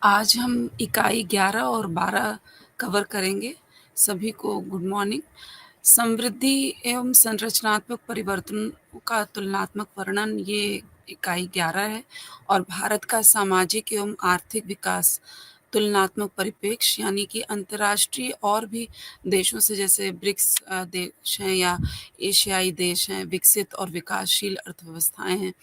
आज हम इकाई 11 और 12 कवर करेंगे। सभी को गुड मॉर्निंग। समृद्धि एवं संरचनात्मक परिवर्तन का तुलनात्मक वर्णन ये इकाई 11 है और भारत का सामाजिक एवं आर्थिक विकास तुलनात्मक परिप्रेक्ष्य यानी कि अंतर्राष्ट्रीय और भी देशों से जैसे ब्रिक्स देश हैं या एशियाई देश हैं, विकसित और विकासशील अर्थव्यवस्थाएँ हैं,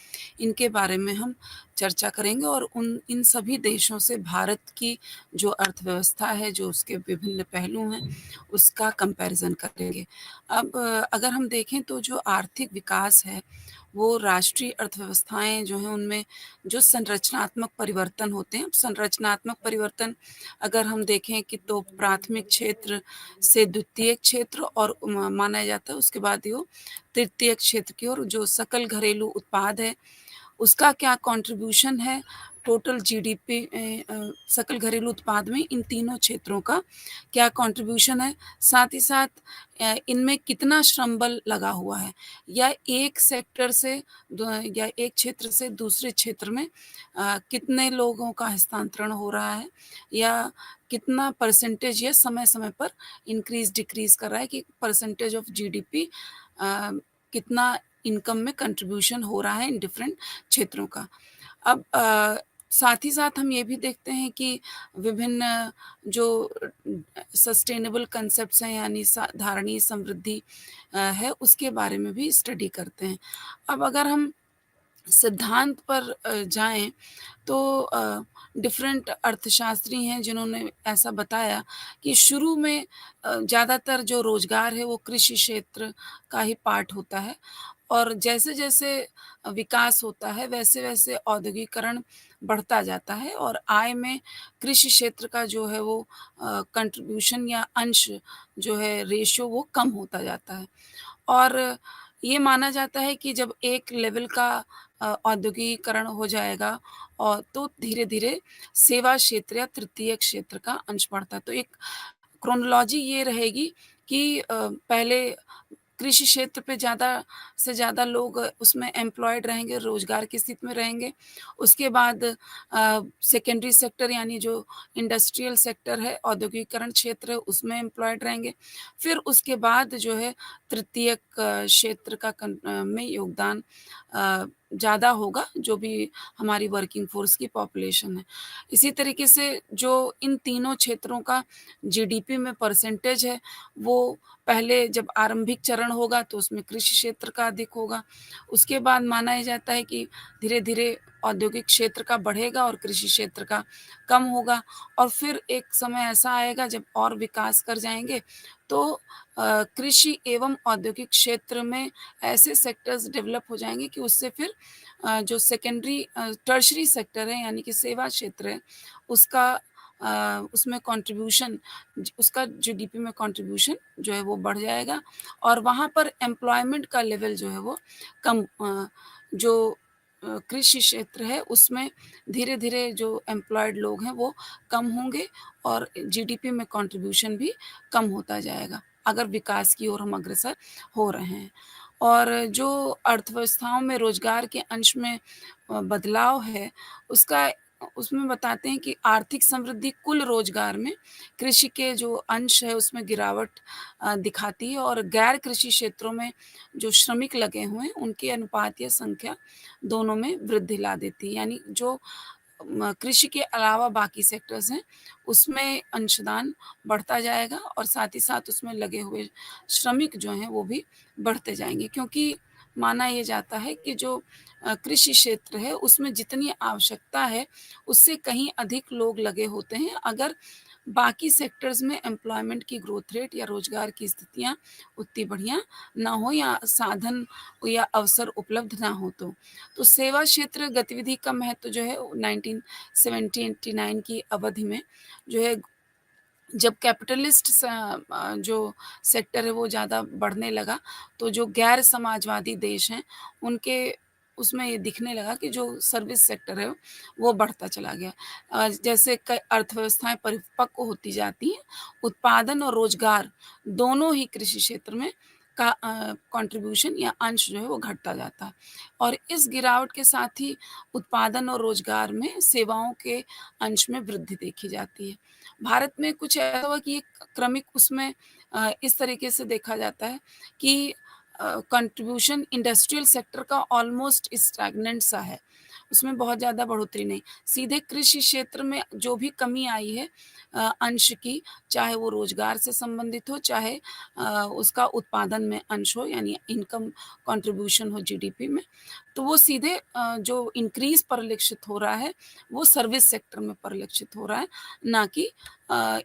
इनके बारे में हम चर्चा करेंगे और उन इन सभी देशों से भारत की जो अर्थव्यवस्था है, जो उसके विभिन्न पहलू हैं, उसका कंपैरिज़न करेंगे। अब अगर हम देखें तो जो आर्थिक विकास है, वो राष्ट्रीय अर्थव्यवस्थाएँ जो हैं उनमें जो संरचनात्मक परिवर्तन होते हैं, संरचनात्मक परिवर्तन अगर हम देखें कि तो प्राथमिक क्षेत्र से द्वितीयक क्षेत्र और माना जाता है, उसके बाद वो तृतीयक क्षेत्र की ओर जो सकल घरेलू उत्पाद है उसका क्या कंट्रीब्यूशन है टोटल जीडीपी सकल घरेलू उत्पाद में इन तीनों क्षेत्रों का क्या कंट्रीब्यूशन है? साथ ही साथ इनमें कितना श्रम बल लगा हुआ है या एक सेक्टर से या एक क्षेत्र से दूसरे क्षेत्र में कितने लोगों का हस्तांतरण हो रहा है या कितना परसेंटेज ये समय-समय पर इंक्रीज़ डिक्रीज़ कर रहा है कि परसेंटेज ऑफ जीडीपी कितना इनकम में कंट्रीब्यूशन हो रहा है इन डिफरेंट क्षेत्रों का। अब साथ ही साथ हम ये भी देखते हैं कि विभिन्न जो सस्टेनेबल कांसेप्ट्स हैं यानी धारणीय समृद्धि है उसके बारे में भी स्टडी करते हैं। अब अगर हम सिद्धांत पर जाएँ तो डिफरेंट अर्थशास्त्री हैं जिन्होंने ऐसा बताया कि शुरू में ज़्यादातर जो रोज़गार है वो कृषि क्षेत्र का ही पार्ट होता है और जैसे-जैसे विकास होता है वैसे-वैसे औद्योगीकरण बढ़ता जाता है और आय में कृषि क्षेत्र का जो है वो कंट्रीब्यूशन या अंश जो है रेशियो वो कम होता जाता है। और ये माना जाता है कि जब एक लेवल का औद्योगीकरण हो जाएगा और तो धीरे-धीरे सेवा क्षेत्र या तृतीय क्षेत्र का अंश बढ़ता है। तो एक क्रोनोलॉजी ये रहेगी कि पहले कृषि क्षेत्र पे ज़्यादा से ज़्यादा लोग उसमें एम्प्लॉयड रहेंगे, रोज़गार की स्थिति में रहेंगे। उसके बाद सेकेंडरी सेक्टर यानी जो इंडस्ट्रियल सेक्टर है, औद्योगिकीकरण क्षेत्र है, उसमें एम्प्लॉयड रहेंगे। फिर उसके बाद जो है तृतीयक क्षेत्र का में योगदान ज़्यादा होगा, जो भी हमारी वर्किंग फ़ोर्स की पॉपुलेशन है। इसी तरीके से जो इन तीनों क्षेत्रों का जीडीपी में परसेंटेज है, वो पहले जब आरंभिक चरण होगा तो उसमें कृषि क्षेत्र का अधिक होगा। उसके बाद माना ये जाता है कि धीरे-धीरे औद्योगिक क्षेत्र का बढ़ेगा और कृषि क्षेत्र का कम होगा और फिर एक समय ऐसा आएगा जब और विकास कर जाएँगे तो कृषि एवं औद्योगिक क्षेत्र में ऐसे सेक्टर्स डेवलप हो जाएँगे कि उससे फिर जो सेकेंडरी टर्शरी सेक्टर है यानी कि सेवा क्षेत्र है, उसका उसमें कंट्रीब्यूशन उसका जीडीपी में कंट्रीब्यूशन जो है वो बढ़ जाएगा और वहाँ पर एम्प्लॉयमेंट का लेवल जो है वो कम जो कृषि क्षेत्र है उसमें धीरे-धीरे जो एम्प्लॉयड लोग हैं वो कम होंगे और जीडीपी में कंट्रीब्यूशन भी कम होता जाएगा, अगर विकास की ओर हम अग्रसर हो रहे हैं। और जो अर्थव्यवस्थाओं में रोज़गार के अंश में बदलाव है, उसका उसमें बताते हैं कि आर्थिक समृद्धि कुल रोज़गार में कृषि के जो अंश है उसमें गिरावट दिखाती है और गैर कृषि क्षेत्रों में जो श्रमिक लगे हुए हैं उनकी अनुपात या संख्या दोनों में वृद्धि ला देती है। यानी जो कृषि के अलावा बाकी सेक्टर्स हैं उसमें अंशदान बढ़ता जाएगा और साथ ही साथ उसमें लगे हुए श्रमिक जो हैं वो भी बढ़ते जाएँगे क्योंकि माना ये जाता है कि जो कृषि क्षेत्र है उसमें जितनी आवश्यकता है उससे कहीं अधिक लोग लगे होते हैं अगर बाकी सेक्टर्स में एम्प्लॉयमेंट की ग्रोथ रेट या रोज़गार की स्थितियाँ उतनी बढ़िया ना हो या साधन या अवसर उपलब्ध ना हो तो। तो सेवा क्षेत्र गतिविधि का महत्व जो है 1970-89 की अवधि में जो है जब कैपिटलिस्ट जो सेक्टर है वो ज़्यादा बढ़ने लगा, तो जो गैर समाजवादी देश हैं, उनके उसमें ये दिखने लगा कि जो सर्विस सेक्टर है, वो बढ़ता चला गया। जैसे कई अर्थव्यवस्थाएँ परिपक्व होती जाती हैं, उत्पादन और रोज़गार दोनों ही कृषि क्षेत्र में का कंट्रीब्यूशन या अंश जो है वो घटता जाता है। और इस गिरावट के साथ ही उत्पादन और रोज़गार में सेवाओं के अंश में वृद्धि देखी जाती है। भारत में कुछ ऐसा हुआ कि एक क्रमिक उसमें इस तरीके से देखा जाता है कि कंट्रीब्यूशन इंडस्ट्रियल सेक्टर का ऑलमोस्ट स्टैग्नेंट सा है। उसमें बहुत ज़्यादा बढ़ोतरी नहीं। सीधे कृषि क्षेत्र में जो भी कमी आई है अंश की, चाहे वो रोज़गार से संबंधित हो, चाहे उसका उत्पादन में अंश हो यानी इनकम कंट्रीब्यूशन हो जीडीपी में, तो वो सीधे जो इंक्रीज़ परिलक्षित हो रहा है, वो सर्विस सेक्टर में परिलक्षित हो रहा है, ना कि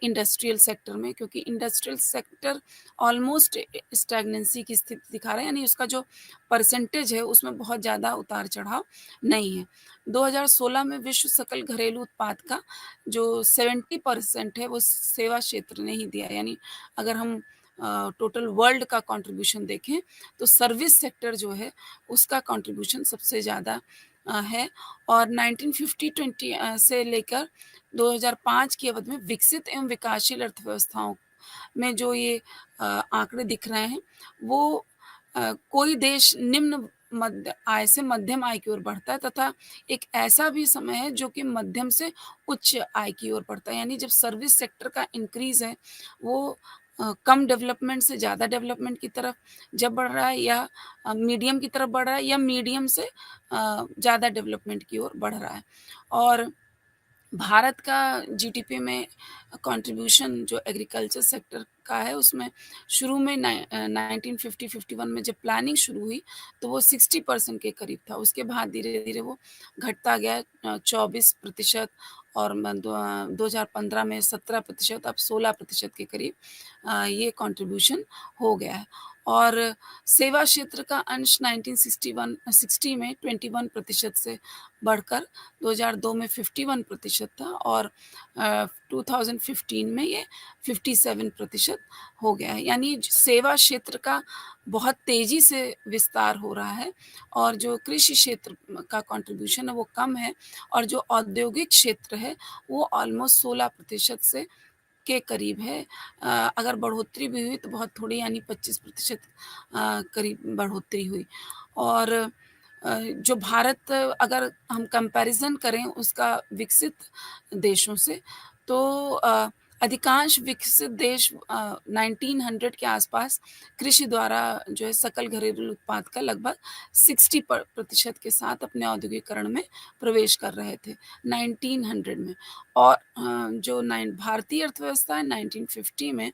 इंडस्ट्रियल सेक्टर में, क्योंकि इंडस्ट्रियल सेक्टर ऑलमोस्ट स्टैग्नेंसी की स्थिति दिखा रहा है, यानी उसका जो परसेंटेज है उसमें बहुत ज़्यादा उतार-चढ़ाव नहीं है। 2016 में विश्व सकल घरेलू उत्पाद का जो 70% है वो सेवा क्षेत्र ने ही दिया है, यानी अगर हम टोटल वर्ल्ड का कंट्रीब्यूशन देखें तो सर्विस सेक्टर जो है उसका कंट्रीब्यूशन सबसे ज़्यादा है। और 1950-20 से लेकर 2005 की अवधि में विकसित एवं विकासशील अर्थव्यवस्थाओं में जो ये आंकड़े दिख रहे हैं वो कोई देश निम्न मध्य आय से मध्यम आय की ओर बढ़ता है, तथा एक ऐसा भी समय है जो कि मध्यम से उच्च आय की ओर बढ़ता है। यानी जब सर्विस सेक्टर का इंक्रीज़ है वो कम डेवलपमेंट से ज़्यादा डेवलपमेंट की तरफ जब बढ़ रहा है, या मीडियम की तरफ बढ़ रहा है, या मीडियम से ज़्यादा डेवलपमेंट की ओर बढ़ रहा है। और भारत का जीडीपी में कंट्रीब्यूशन जो एग्रीकल्चर सेक्टर का है उसमें शुरू में 1950-51 में जब प्लानिंग शुरू हुई तो वो 60% के करीब था। उसके बाद धीरे-धीरे वो घटता गया 24% और 2015 में 17%, अब 16% के करीब ये कंट्रीब्यूशन हो गया है। और सेवा क्षेत्र का अंश 1960 में 21% से बढ़कर 2002 में 51% था, और 2015 में ये 57% हो गया है। यानी सेवा क्षेत्र का बहुत तेज़ी से विस्तार हो रहा है, और जो कृषि क्षेत्र का कंट्रीब्यूशन है वो कम है, और जो औद्योगिक क्षेत्र है वो ऑलमोस्ट 16% से के करीब है। अगर बढ़ोतरी भी हुई तो बहुत थोड़ी, यानी 25% करीब बढ़ोतरी हुई। और जो भारत, अगर हम कंपैरिज़न करें उसका विकसित देशों से, तो अधिकांश विकसित देश 1900 के आसपास कृषि द्वारा जो है सकल घरेलू उत्पाद का लगभग 60% के साथ अपने औद्योगिकरण में प्रवेश कर रहे थे 1900 में। और जो नाइन भारतीय अर्थव्यवस्था है 1950 में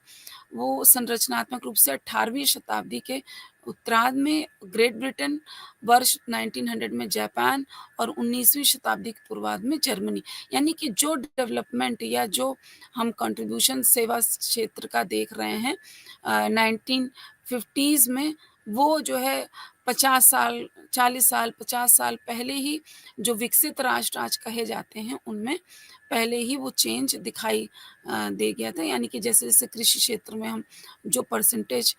वो संरचनात्मक रूप से 18वीं शताब्दी के उत्तरार्ध में ग्रेट ब्रिटेन, वर्ष 1900 में जापान, और 19वीं शताब्दी के पूर्वार्ध में जर्मनी। यानी कि जो डेवलपमेंट या जो हम कंट्रीब्यूशन सेवा क्षेत्र का देख रहे हैं 1950s में, वो जो है 50 साल, 40 साल, 50 साल पहले ही जो विकसित राष्ट्र आज कहे जाते हैं उनमें पहले ही वो चेंज दिखाई दे गया था। यानी कि जैसे-जैसे कृषि क्षेत्र में हम जो परसेंटेज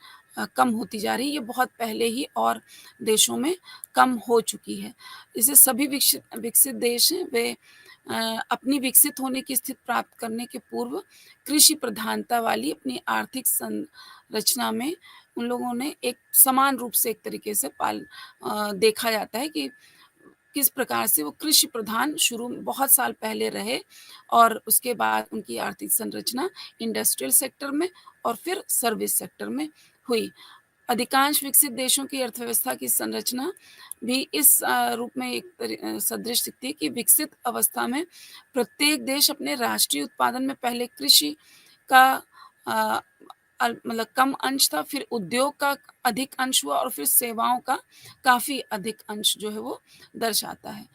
कम होती जा रही है, ये बहुत पहले ही और देशों में कम हो चुकी है। इसे सभी विकसित विकसित देश हैं वे अपनी विकसित होने की स्थिति प्राप्त करने के पूर्व कृषि प्रधानता वाली अपनी आर्थिक संरचना में उन लोगों ने एक समान रूप से एक तरीके से देखा जाता है कि किस प्रकार से वो कृषि प्रधान शुरू में बहुत साल पहले रहे, और उसके बाद उनकी आर्थिक संरचना इंडस्ट्रियल सेक्टर में और फिर सर्विस सेक्टर में हुई। अधिकांश विकसित देशों की अर्थव्यवस्था की संरचना भी इस रूप में सदृश दिखती है कि विकसित अवस्था में प्रत्येक देश अपने राष्ट्रीय उत्पादन में पहले कृषि का अ, मतलब कम अंश था, फिर उद्योग का अधिक अंश हुआ, और फिर सेवाओं का काफ़ी अधिक अंश जो है वो दर्शाता है।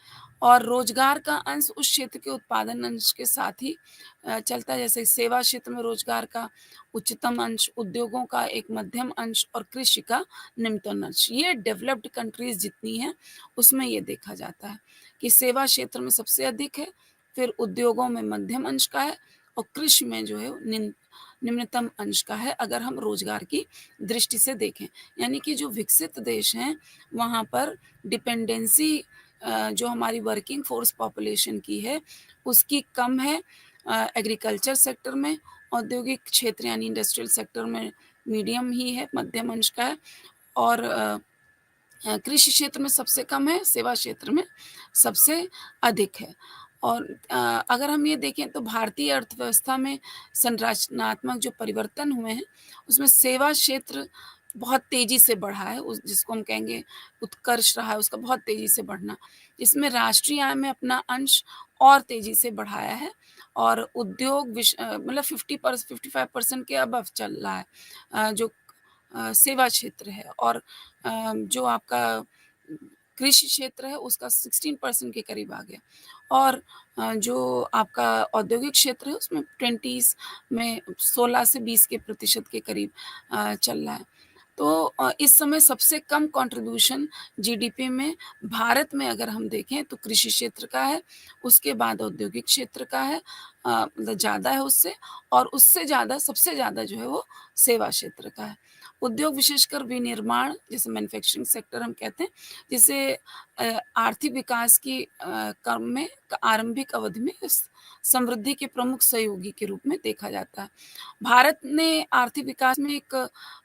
और रोज़गार का अंश उस क्षेत्र के उत्पादन अंश के साथ ही चलता है, जैसे सेवा क्षेत्र में रोज़गार का उच्चतम अंश, उद्योगों का एक मध्यम अंश और कृषि का निम्नतम अंश। ये डेवलप्ड कंट्रीज़ जितनी हैं, उसमें ये देखा जाता है कि सेवा क्षेत्र में सबसे अधिक है, फिर उद्योगों में मध्यम अंश का है, और कृषि में जो है वो निम्नतम अंश का है, अगर हम रोज़गार की दृष्टि से देखें। यानी कि जो विकसित देश हैं, वहाँ पर डिपेंडेंसी जो हमारी वर्किंग फ़ोर्स पॉपुलेशन की है, उसकी कम है एग्रीकल्चर सेक्टर में, औद्योगिक क्षेत्र यानी इंडस्ट्रियल सेक्टर में मीडियम ही है, मध्यम अंश का है और कृषि क्षेत्र में सबसे कम है, सेवा क्षेत्र में सबसे अधिक है। और अगर हम ये देखें तो भारतीय अर्थव्यवस्था में संरचनात्मक जो परिवर्तन हुए हैं, उसमें सेवा क्षेत्र बहुत तेज़ी से बढ़ा है, उस जिसको हम कहेंगे उत्कर्ष रहा है उसका बहुत तेज़ी से बढ़ना। इसमें राष्ट्रीय आय में अपना अंश और तेज़ी से बढ़ाया है और उद्योग मतलब 55% के अबव चल रहा है। जो सेवा क्षेत्र है और जो आपका कृषि क्षेत्र है उसका 16% के करीब आ गया और जो आपका औद्योगिक क्षेत्र है उसमें 20s में 16 से 20 के प्रतिशत के करीब चल रहा है। तो इस समय सबसे कम कंट्रीब्यूशन जीडीपी में भारत में अगर हम देखें तो कृषि क्षेत्र का है, उसके बाद औद्योगिक क्षेत्र का है मतलब ज़्यादा है उससे और उससे ज़्यादा सबसे ज़्यादा जो है वो सेवा क्षेत्र का है। उद्योग विशेषकर विनिर्माण जिसे मैन्युफैक्चरिंग सेक्टर हम कहते हैं, जिसे आर्थिक विकास की क्रम में आरंभिक अवधि में इस समृद्धि के प्रमुख सहयोगी के रूप में देखा जाता है। भारत ने आर्थिक विकास में एक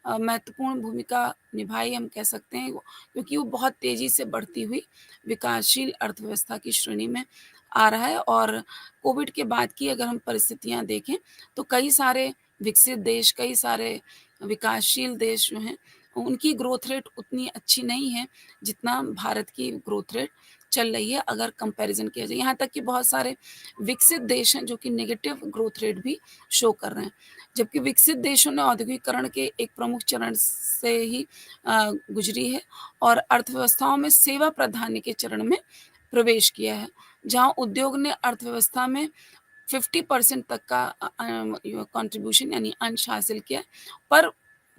महत्वपूर्ण भूमिका निभाई हम कह सकते हैं क्योंकि वो बहुत तेज़ी से बढ़ती हुई विकासशील अर्थव्यवस्था की श्रेणी में आ रहा है और कोविड के बाद की अगर हम परिस्थितियाँ देखें, तो कई सारे विकसित देश, कई सारे विकासशील देश जो हैं, उनकी ग्रोथ रेट उतनी अच्छी नहीं है, जितना भारत की ग्रोथ रेट चल रही है अगर कंपैरिज़न किया जाए। यहाँ तक कि बहुत सारे विकसित देश हैं जो कि नेगेटिव ग्रोथ रेट भी शो कर रहे हैं। जबकि विकसित देशों ने औद्योगिकीकरण के एक प्रमुख चरण से ही गुज़री है और अर्थव्यवस्थाओं में सेवा प्राधान्य के चरण में प्रवेश किया है। जहाँ उद्योग ने अर्थव्यवस्था में 50% तक का कंट्रीब्यूशन यानी अंश हासिल किया है, पर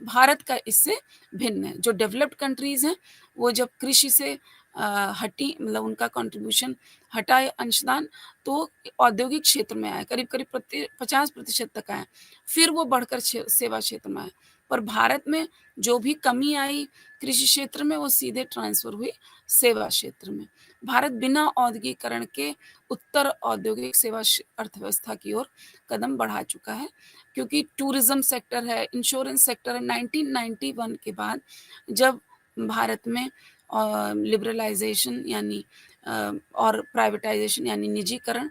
भारत का इससे भिन्न है। जो डेवलप्ड कंट्रीज़ हैं, वो जब कृषि से हटी मतलब उनका कंट्रीब्यूशन हटा है अंशदान, तो औद्योगिक क्षेत्र में आया, करीब-करीब 50% तक आया। फिर वो बढ़कर सेवा क्षेत्र में आया। पर भारत में जो भी कमी आई कृषि क्षेत्र में, वो सीधे ट्रांसफ़र हुई सेवा क्षेत्र में। भारत बिना औद्योगिकीकरण के उत्तर औद्योगिक सेवा अर्थव्यवस्था की ओर कदम बढ़ा चुका है क्योंकि टूरिज्म सेक्टर है, इंश्योरेंस सेक्टर है। 1991 के बाद जब भारत में लिबरलाइजेशन यानी और प्राइवेटाइजेशन यानी निजीकरण,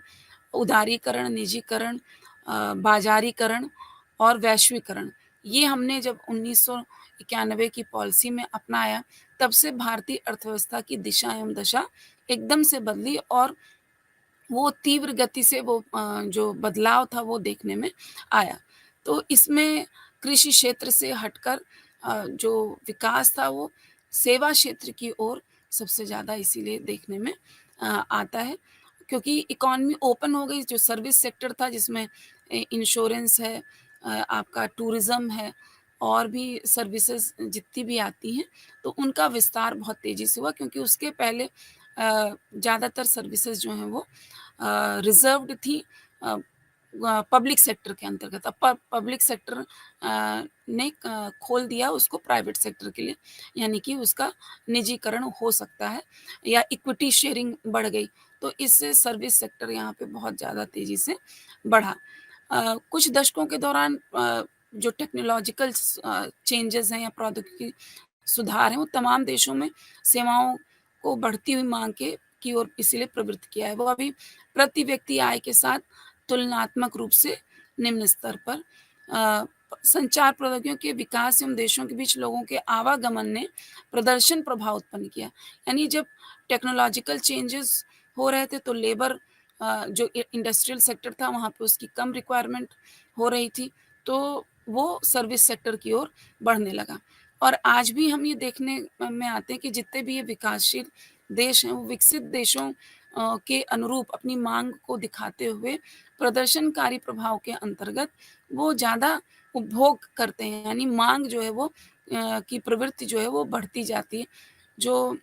उदारीकरण, निजीकरण, बाजारीकरण और वैश्वीकरण, ये हमने जब 1991 की पॉलिसी में अपनाया, तब से भारतीय अर्थव्यवस्था की दिशा एवं दशा एकदम से बदली और वो तीव्र गति से वो जो बदलाव था वो देखने में आया। तो इसमें कृषि क्षेत्र से हटकर जो विकास था वो सेवा क्षेत्र की ओर सबसे ज़्यादा इसीलिए देखने में आता है क्योंकि इकॉनमी ओपन हो गई, जो सर्विस सेक्टर था जिसमें इंश्योरेंस है, आपका टूरिज़्म है और भी सर्विसेज़ जितनी भी आती हैं, तो उनका विस्तार बहुत तेज़ी से हुआ क्योंकि उसके पहले ज़्यादातर सर्विसेज़ जो हैं वो रिज़र्व्ड थी पब्लिक सेक्टर के अंतर्गत। अब पब्लिक सेक्टर ने खोल दिया उसको प्राइवेट सेक्टर के लिए, यानी कि उसका निजीकरण हो सकता है या इक्विटी शेयरिंग बढ़ गई, तो इससे सर्विस सेक्टर यहाँ पे बहुत ज़्यादा तेज़ी से बढ़ा। कुछ दशकों के दौरान जो टेक्नोलॉजिकल चेंजेज़ हैं या प्रौद्योगिकी सुधार हैं, वो तमाम देशों में सेवाओं को बढ़ती हुई माँग के की ओर इसीलिए प्रवृत्त किया है। वो अभी प्रति व्यक्ति आय के साथ तुलनात्मक रूप से निम्न स्तर पर संचार प्रौद्योगिकियों के विकास एवं देशों के बीच लोगों के आवागमन ने प्रदर्शन प्रभाव उत्पन्न किया। यानी जब टेक्नोलॉजिकल चेंजेस हो रहे थे तो लेबर जो इंडस्ट्रियल सेक्टर था वहाँ पे उसकी कम रिक्वायरमेंट हो रही थी, तो वो सर्विस सेक्टर की ओर बढ़ने लगा। और आज भी हम ये देखने में आते हैं कि जितने भी ये विकासशील देश हैं, वो विकसित देशों के अनुरूप अपनी माँग को दिखाते हुए प्रदर्शनकारी प्रभाव के अंतर्गत वो ज़्यादा उपभोग करते हैं, यानी माँग जो है वो की प्रवृत्ति जो है वो बढ़ती जाती है। जो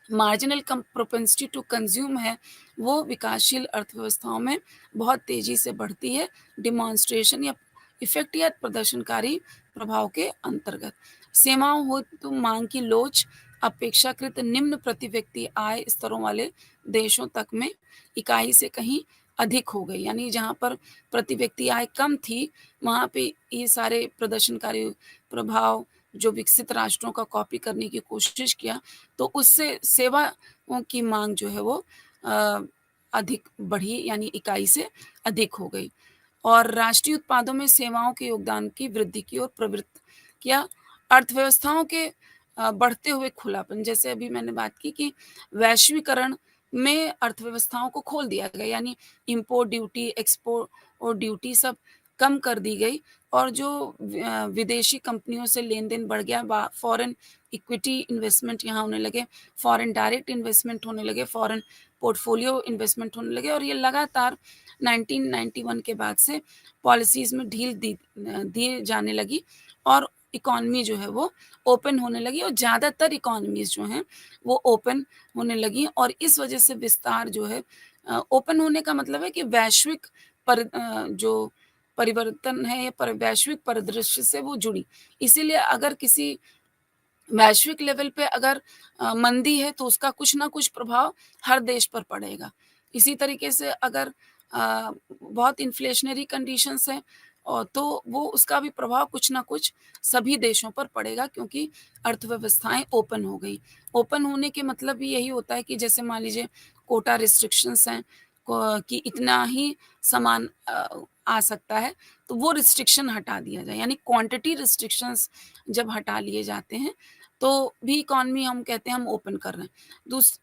मार्जिनल प्रोपेंसिटी टू कंज्यूम है, वो विकासशील अर्थव्यवस्थाओं में बहुत तेज़ी से बढ़ती है, डिमॉन्स्ट्रेशन या इफ़ेक्ट या प्रदर्शनकारी प्रभाव के अंतर्गत। सेवाओं हो तो माँग की लोच अपेक्षाकृत निम्न प्रति व्यक्ति आय स्तरों वाले देशों तक में इकाई से कहीं अधिक हो गई। यानी जहाँ पर प्रति व्यक्ति आय कम थी, वहाँ पे ये सारे प्रदर्शनकारी प्रभाव जो विकसित राष्ट्रों का कॉपी करने की कोशिश किया, तो उससे सेवाओं की माँग जो है वो अ, अधिक बढ़ी, यानी इकाई से अधिक हो गई। और राष्ट्रीय उत्पादों में सेवाओं के योगदान की वृद्धि की ओर प्रवृत्त किया। अर्थव्यवस्थाओं के बढ़ते हुए खुलापन, जैसे अभी मैंने बात की कि वैश्वीकरण में अर्थव्यवस्थाओं को खोल दिया गया, यानी इम्पोर्ट ड्यूटी, एक्सपोर्ट और ड्यूटी सब कम कर दी गई और जो विदेशी कंपनियों से लेन-देन बढ़ गया, फॉरेन इक्विटी इन्वेस्टमेंट यहाँ होने लगे, फॉरेन डायरेक्ट इन्वेस्टमेंट होने लगे, फॉरेन पोर्टफोलियो इन्वेस्टमेंट होने लगे और ये लगातार 1991 के बाद से पॉलिसीज़ में ढील दिए जाने लगी और इकॉनमी जो है वो ओपन होने लगी और ज़्यादातर इकॉनमीज़ जो हैं वो ओपन होने लगी और इस वजह से विस्तार जो है ओपन होने का मतलब है कि वैश्विक जो परिवर्तन है या वैश्विक परिदृश्य से वो जुड़ी। इसीलिए अगर किसी वैश्विक लेवल पे अगर मंदी है तो उसका कुछ ना कुछ प्रभाव हर देश पर पड़ेगा। इसी तरीके से अगर बहुत इन्फ्लेशनरी कंडीशंस हैं तो वो उसका भी प्रभाव कुछ ना कुछ सभी देशों पर पड़ेगा क्योंकि अर्थव्यवस्थाएँ ओपन हो गई। ओपन होने के मतलब भी यही होता है कि जैसे मान लीजिए कोटा रिस्ट्रिक्शंस हैं कि इतना ही सामान आ सकता है, तो वो रिस्ट्रिक्शन हटा दिया जाए। यानी क्वांटिटी रिस्ट्रिक्शंस जब हटा लिए जाते हैं तो भी इकॉनमी हम कहते हैं हम ओपन कर रहे हैं,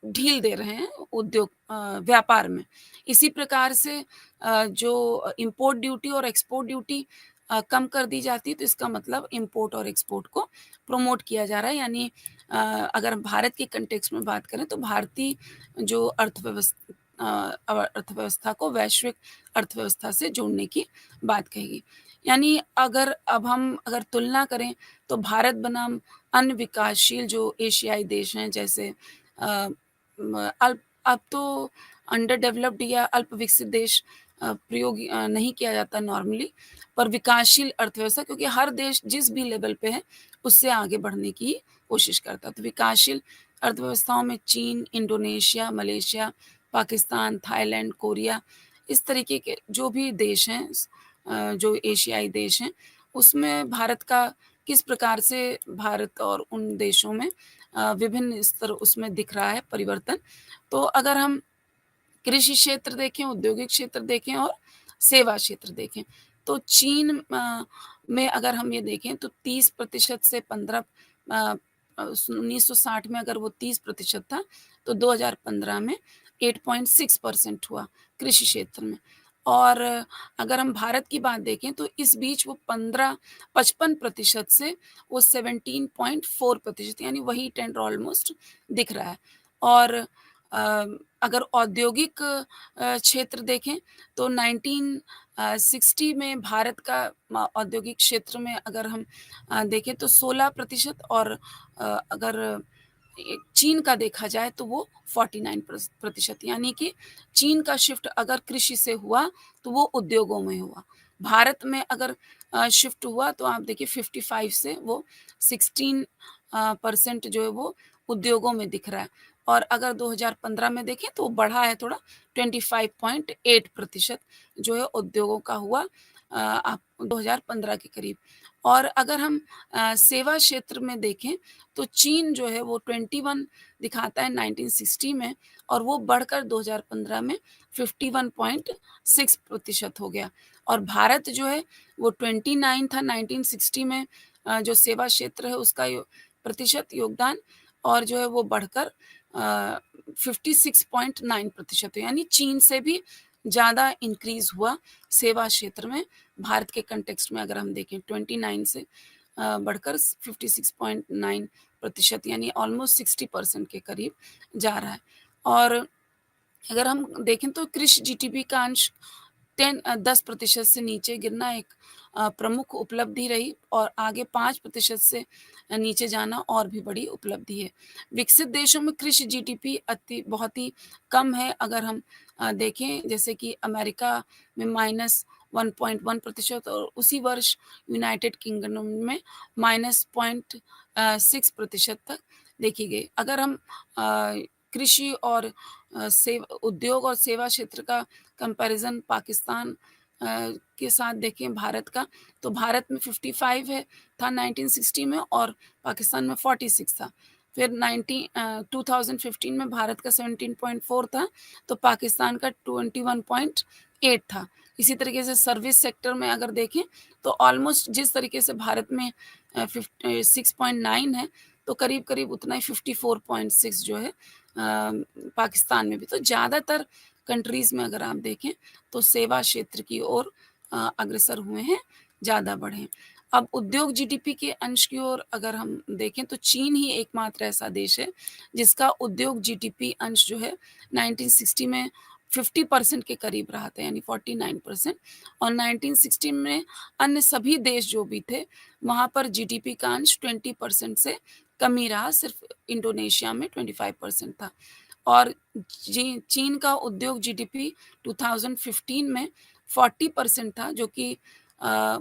ढील दे रहे हैं व्यापार में। इसी प्रकार से जो इम्पोर्ट ड्यूटी और एक्सपोर्ट ड्यूटी कम कर दी जाती है तो इसका मतलब इम्पोर्ट और एक्सपोर्ट को प्रमोट किया जा रहा है। यानी अगर हम भारत के कंटेक्स्ट में बात करें तो भारतीय जो अर्थव्यवस्था को वैश्विक अर्थव्यवस्था से जोड़ने की बात कहेगी। यानी अगर तुलना करें तो भारत बनाम अन्य विकासशील जो एशियाई देश हैं जैसे अ, म अल्प अब तो अंडर डेवलप्ड या अल्प विकसित देश प्रयोग नहीं किया जाता नॉर्मली, पर विकासशील अर्थव्यवस्था क्योंकि हर देश जिस भी लेवल पे है, उससे आगे बढ़ने की कोशिश करता है। तो विकासशील अर्थव्यवस्थाओं में चीन, Indonesia, Malaysia, Pakistan, Thailand, Korea इस तरीके के जो भी देश हैं जो एशियाई देश हैं, उसमें भारत का किस प्रकार से भारत और उन देशों में विभिन्न स्तर उसमें दिख रहा है परिवर्तन। तो अगर हम कृषि क्षेत्र देखें, औद्योगिक क्षेत्र देखें और सेवा क्षेत्र देखें, तो चीन में अगर हम ये देखें तो 30% से 15 अ 1960 में अगर वो 30% था, तो 2015 में 8.6% हुआ कृषि क्षेत्र में। और अगर हम भारत की बात देखें तो इस बीच वो 55% से वो 17.4% यानी वही ट्रेंड ऑलमोस्ट दिख रहा है। और अगर औद्योगिक क्षेत्र देखें तो 1960 में भारत का औद्योगिक क्षेत्र में अगर हम देखें तो 16% और अगर चीन का देखा जाए तो वो 49% यानी कि चीन का शिफ्ट अगर कृषि से हुआ तो वो उद्योगों में हुआ। भारत में अगर शिफ्ट हुआ तो आप देखिए 55 से वो 16 परसेंट जो है वो उद्योगों में दिख रहा है और अगर 2015 में देखें तो बढ़ा है थोड़ा 25.8% जो है उद्योगों का हुआ आप 2015 के करीब। और अगर हम सेवा क्षेत्र में देखें तो चीन जो है वो 21 दिखाता है 1960 में और वो बढ़कर 2015 में 51.6% हो गया और भारत जो है वो 29 था 1960 में जो सेवा क्षेत्र है उसका प्रतिशत योगदान और जो है वो बढ़कर 56.9% है यानी चीन से भी ज़्यादा इंक्रीज़ हुआ सेवा क्षेत्र में भारत के कंटेक्स्ट में अगर हम देखें 29 से बढ़कर 56.9% यानी ऑलमोस्ट 60% के करीब जा रहा है। और अगर हम देखें तो कृषि जीडीपी का अंश 10% से नीचे गिरना एक प्रमुख उपलब्धि रही और आगे 5% से नीचे जाना और भी बड़ी उपलब्धि है। विकसित देशों में कृषि जीडीपी बहुत ही कम है अगर हम देखें जैसे कि अमेरिका में -1.1% और उसी वर्ष यूनाइटेड किंगडम में -0.6% तक देखी गई। अगर हम कृषि और उद्योग और सेवा क्षेत्र का कंपैरिज़न पाकिस्तान के साथ देखें भारत का, तो भारत में 55 था 1960 में और पाकिस्तान में 46 था। फिर 2015 में भारत का 17.4 था, तो पाकिस्तान का 21.8 था। इसी तरीके से सर्विस सेक्टर में अगर देखें, तो ऑलमोस्ट जिस तरीके से भारत में 6.9 है, तो करीब-करीब उतना ही 54.6 जो है पाकिस्तान में भी। तो ज़्यादातर कंट्रीज़ में अगर आप देखें, तो सेवा क्षेत्र की ओर अग्रसर हुए हैं, ज़्यादा बढ़े हैं। अब उद्योग जीडीपी के अंश की ओर अगर हम देखें, तो चीन ही एकमात्र ऐसा देश है, जिसका उद्योग जीडीपी अंश जो है 1960 में 50% के करीब रहा था, यानी 49%, और 1960 में अन्य सभी देश जो भी थे, वहाँ पर जीडीपी का अंश 20% से कम ही रहा, सिर्फ़ इंडोनेशिया में 25% था। और चीन का उद्योग जीडीपी 2015 में 40% था, जो कि अ,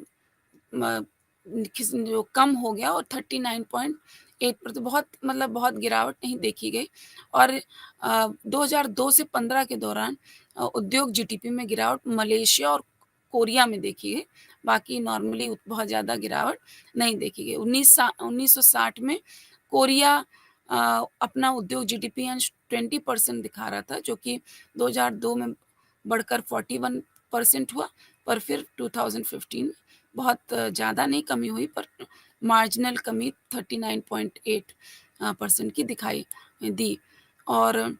म जो कम हो गया और 39.8% बहुत, मतलब बहुत गिरावट नहीं देखी गई। और 2002 से 15 के दौरान उद्योग जीडीपी में गिरावट मलेशिया और कोरिया में देखी गई। बाकी नॉर्मली बहुत ज़्यादा गिरावट नहीं देखी गई। 1960 में कोरिया अपना उद्योग जीडीपी अंश 20% दिखा रहा था, जो कि 2002 में बढ़कर 41% हुआ, पर फिर 2015 बहुत ज़्यादा नहीं कमी हुई, पर मार्जिनल कमी 39.8 परसेंट की दिखाई दी। और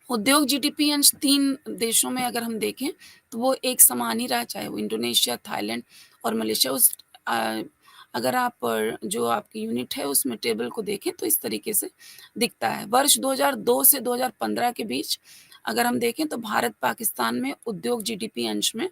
उद्योग जीडीपी अंश 3 देशों में अगर हम देखें, तो वो एक समान ही रहा, चाहे वो इंडोनेशिया, थाईलैंड और मलेशिया। अगर आप जो आपकी यूनिट है उसमें टेबल को देखें, तो इस तरीके से दिखता है। वर्ष 2002 से 2015 के बीच अगर हम देखें, तो भारत-पाकिस्तान में उद्योग जीडीपी अंश में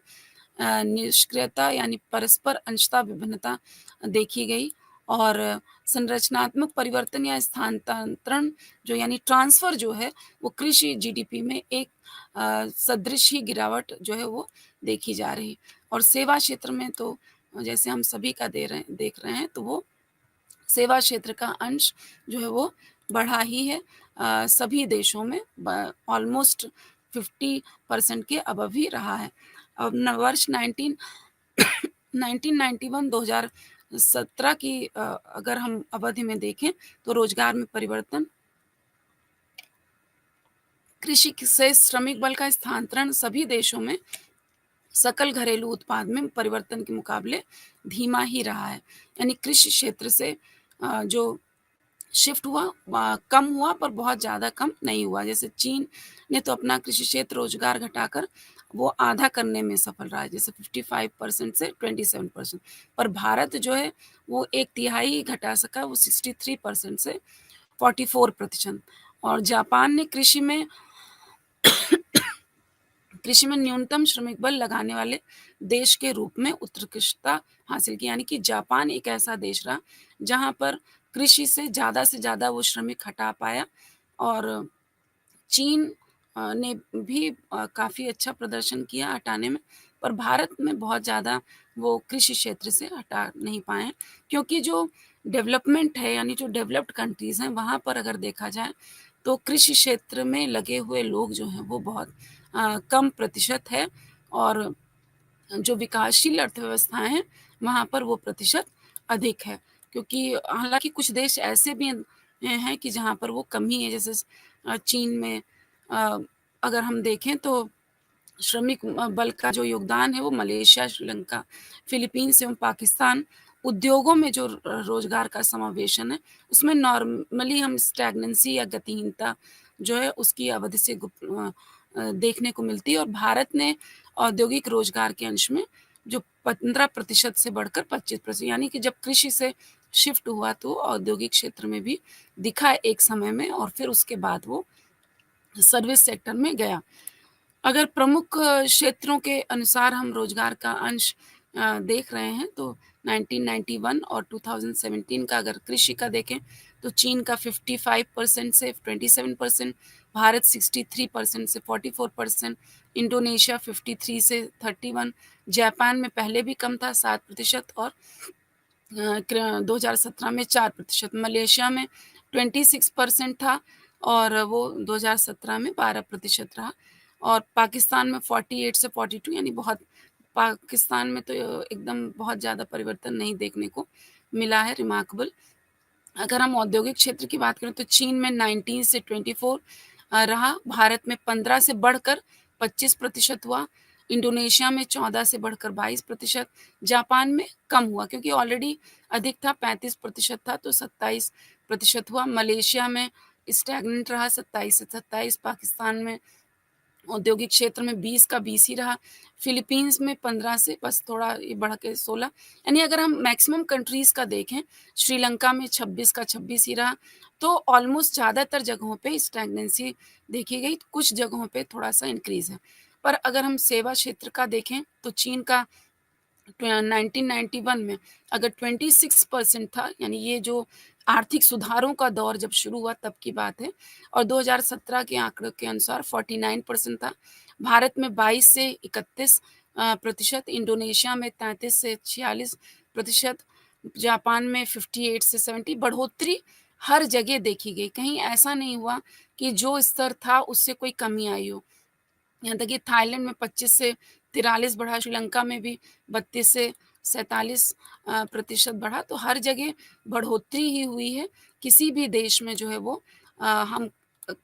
निष्क्रियता यानी परस्पर अंशता विभिन्नता देखी गई, और संरचनात्मक परिवर्तन या स्थानांतरण जो यानी ट्रांसफ़र जो है, वो कृषि जीडीपी में एक सदृश ही गिरावट जो है वो देखी जा रही। और सेवा क्षेत्र में तो जैसे हम सभी का देख रहे हैं, तो वो सेवा क्षेत्र का अंश जो है वो बढ़ा ही है, सभी देशों में ऑलमोस्ट 50% के अबव ही रहा है। अब वर्ष 1991 2017 की अगर हम अवधि में देखें, तो रोजगार में परिवर्तन, कृषि से श्रमिक बल का स्थानांतरण सभी देशों में सकल घरेलू उत्पाद में परिवर्तन के मुकाबले धीमा ही रहा है। यानी कृषि क्षेत्र से जो शिफ्ट हुआ कम हुआ, पर बहुत ज़्यादा कम नहीं हुआ। जैसे चीन ने तो अपना कृषि क्षेत्र रोज़गार घटाकर वो आधा करने में सफल रहा है, जैसे 55% से 27%। पर भारत जो है वो 1/3 घटा सका, वो 63% से 44%। और जापान ने कृषि में न्यूनतम श्रमिक बल लगाने वाले देश के रूप में उत्कृष्टता हासिल की। यानी कि जापान एक ऐसा देश रहा, जहाँ पर कृषि से ज़्यादा वो श्रमिक हटा पाया। और चीन ने भी काफ़ी अच्छा प्रदर्शन किया हटाने में, पर भारत में बहुत ज़्यादा वो कृषि क्षेत्र से हटा नहीं पाए हैं। क्योंकि जो डेवलपमेंट है, यानी जो डेवलप्ड कंट्रीज़ हैं, वहाँ पर अगर देखा जाए, तो कृषि क्षेत्र में लगे हुए लोग जो हैं वो बहुत कम प्रतिशत है, और जो विकासशील अर्थव्यवस्थाएँ हैं, वहाँ पर वो प्रतिशत अधिक है। क्योंकि हालाँकि कुछ देश ऐसे भी हैं कि जहाँ पर वो कम ही है, जैसे चीन में अ, अगर हम देखें, तो श्रमिक बल का जो योगदान है वो मलेशिया, श्रीलंका, फिलीपींस एवं पाकिस्तान उद्योगों में जो रोज़गार का समावेशन है, उसमें नॉर्मली हम स्टैग्नेंसी या गतिहीनता जो है उसकी अवधि से देखने को मिलती है। और भारत ने औद्योगिक रोज़गार के अंश में जो 15% से बढ़कर 25%, यानी कि जब कृषि से शिफ्ट हुआ, तो औद्योगिक क्षेत्र में भी दिखा एक समय में, और फिर उसके बाद वो सर्विस सेक्टर में गया। अगर प्रमुख क्षेत्रों के अनुसार हम रोज़गार का अंश देख रहे हैं, तो 1991 और 2017 का अगर कृषि का देखें, तो चीन का 55% से 27%, भारत 63% से 44%, इंडोनेशिया 53 से 31, जापान में पहले भी कम था 7%, और 2017 में 4%, मलेशिया में 26% था, और वो 2017 में 12% रहा और पाकिस्तान में 48 से 42 यानी बहुत पाकिस्तान में तो एकदम बहुत ज़्यादा परिवर्तन नहीं देखने को मिला है, रिमार्केबल। अगर हम औद्योगिक क्षेत्र की बात करें तो चीन में 19 से 24 रहा, भारत में 15 से बढ़कर 25% हुआ, इंडोनेशिया में 14 से बढ़कर 22%, जापान में कम हुआ क्योंकि ऑलरेडी अधिक था 35% था तो 27% हुआ, मलेशिया में स्टैग्नेंट रहा 27 से 27, पाकिस्तान में औद्योगिक क्षेत्र में 20 का 20 ही रहा, फिलीपींस में 15 से बस थोड़ा ये बढ़ के 16 यानी अगर हम मैक्सिमम कंट्रीज़ का देखें, श्रीलंका में 26 का 26 ही रहा, तो ऑलमोस्ट ज़्यादातर जगहों पे स्टैग्नेंसी देखी गई, कुछ जगहों पे थोड़ा-सा इंक्रीज़ है। पर अगर हम सेवा क्षेत्र का देखें, तो चीन का 1991 में अगर 26% था, यानी ये जो आर्थिक सुधारों का दौर जब शुरू हुआ तब की बात है और 2017 के आंकड़ों के अनुसार 49% था। भारत में 22 से 31 प्रतिशत, इंडोनेशिया में 33 से 46%, जापान में 58 से 70 बढ़ोतरी हर जगह देखी गई। कहीं ऐसा नहीं हुआ कि जो स्तर था उससे कोई कमी आई हो। यहाँ तक कि थाईलैंड में 25 से 43 बढ़ा, श्रीलंका में भी 32 से 47 प्रतिशत बढ़ा, तो हर जगह बढ़ोतरी ही हुई है, किसी भी देश में जो है वो हम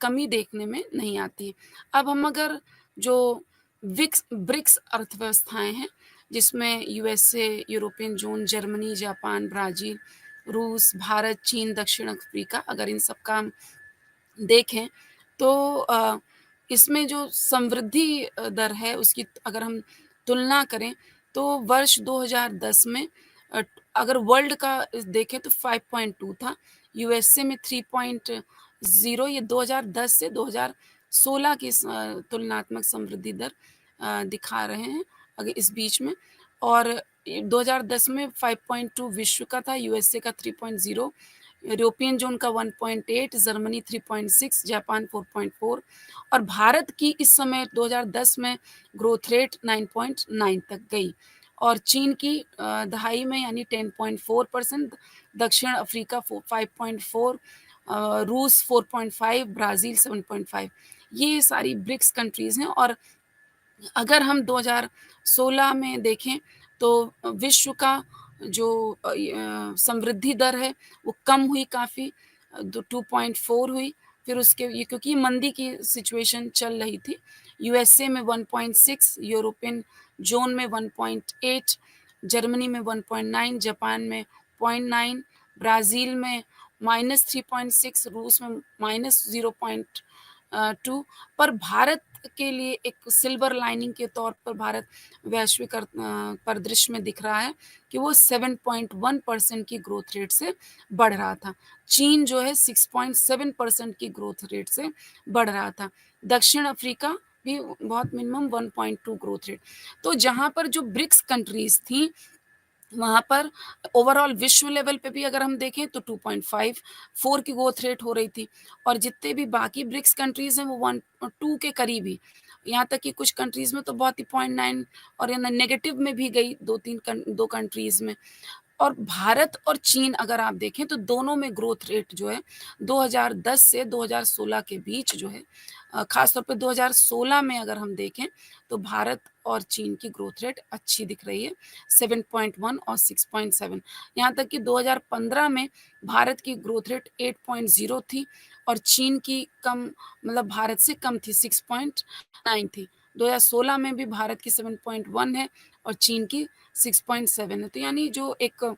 कमी देखने में नहीं आती है। अब हम अगर जो ब्रिक्स अर्थव्यवस्थाएँ हैं, जिसमें USA, European zone, Germany, Japan, Brazil, रूस, भारत, चीन, दक्षिण अफ्रीका, अगर इन सब का हम देखें तो इसमें जो समवृद्धि दर है उसकी अगर हम तुलना करें तो वर्ष 2010 में अगर वर्ल्ड का देखें तो 5.2 था, यूएसए में 3.0, ये 2010 से 2016 की तुलनात्मक समवृद्धि दर दिखा रहे हैं अगर इस बीच में और 2010 में 5.2 विश्व का था, यूएसए का 3.0, यूरोपियन ज़ोन का 1.8, जर्मनी 3.6, जापान 4.4 और भारत की इस समय 2010 में ग्रोथ रेट 9.9 तक गई और चीन की दहाई में यानी 10.4%, दक्षिण अफ्रीका 5.4, रूस 4.5, ब्राज़ील 7.5, ये सारी ब्रिक्स कंट्रीज़ हैं और अगर हम 2016 में देखें तो विश्व का जो समृद्धि दर है वो कम हुई काफ़ी, 2.4 हुई। फिर उसके ये क्योंकि मंदी की सिचुएशन चल रही थी, यूएसए में 1.6, यूरोपियन ज़ोन में 1.8, जर्मनी में 1.9, जापान में 0.9, ब्राज़ील में -3.6, रूस में -0.2, पर भारत के लिए एक सिल्वर लाइनिंग के तौर पर भारत वैश्विक परिदृश्य में दिख रहा है कि वो 7.1% की ग्रोथ रेट से बढ़ रहा था। चीन जो है 6.7% की ग्रोथ रेट से बढ़ रहा था। दक्षिण अफ्रीका भी बहुत मिनिमम 1.2 ग्रोथ रेट। तो जहाँ पर जो ब्रिक्स कंट्रीज़ थी वहाँ पर ओवरऑल विश्व लेवल पे भी अगर हम देखें तो 2.5 4 की ग्रोथ रेट हो रही थी और जितने भी बाकी ब्रिक्स कंट्रीज़ हैं वो 1 और 2 के करीब ही। यहाँ तक कि कुछ कंट्रीज़ में तो बहुत ही 0.9 और या नेगेटिव में भी गई 2 कंट्रीज़ में। और भारत और चीन अगर आप देखें तो दोनों में ग्रोथ रेट जो है 2010 से 2016 के बीच जो है ख़ास तौर पे 2016 में अगर हम देखें तो भारत और चीन की ग्रोथ रेट अच्छी दिख रही है, 7.1 और 6.7। यहाँ तक कि 2015 में भारत की ग्रोथ रेट 8.0 थी और चीन की कम मतलब भारत से कम थी, 6.9 थी। 2016 में भी भारत की 7.1 है और चीन की 6.7 है। तो यानी जो एक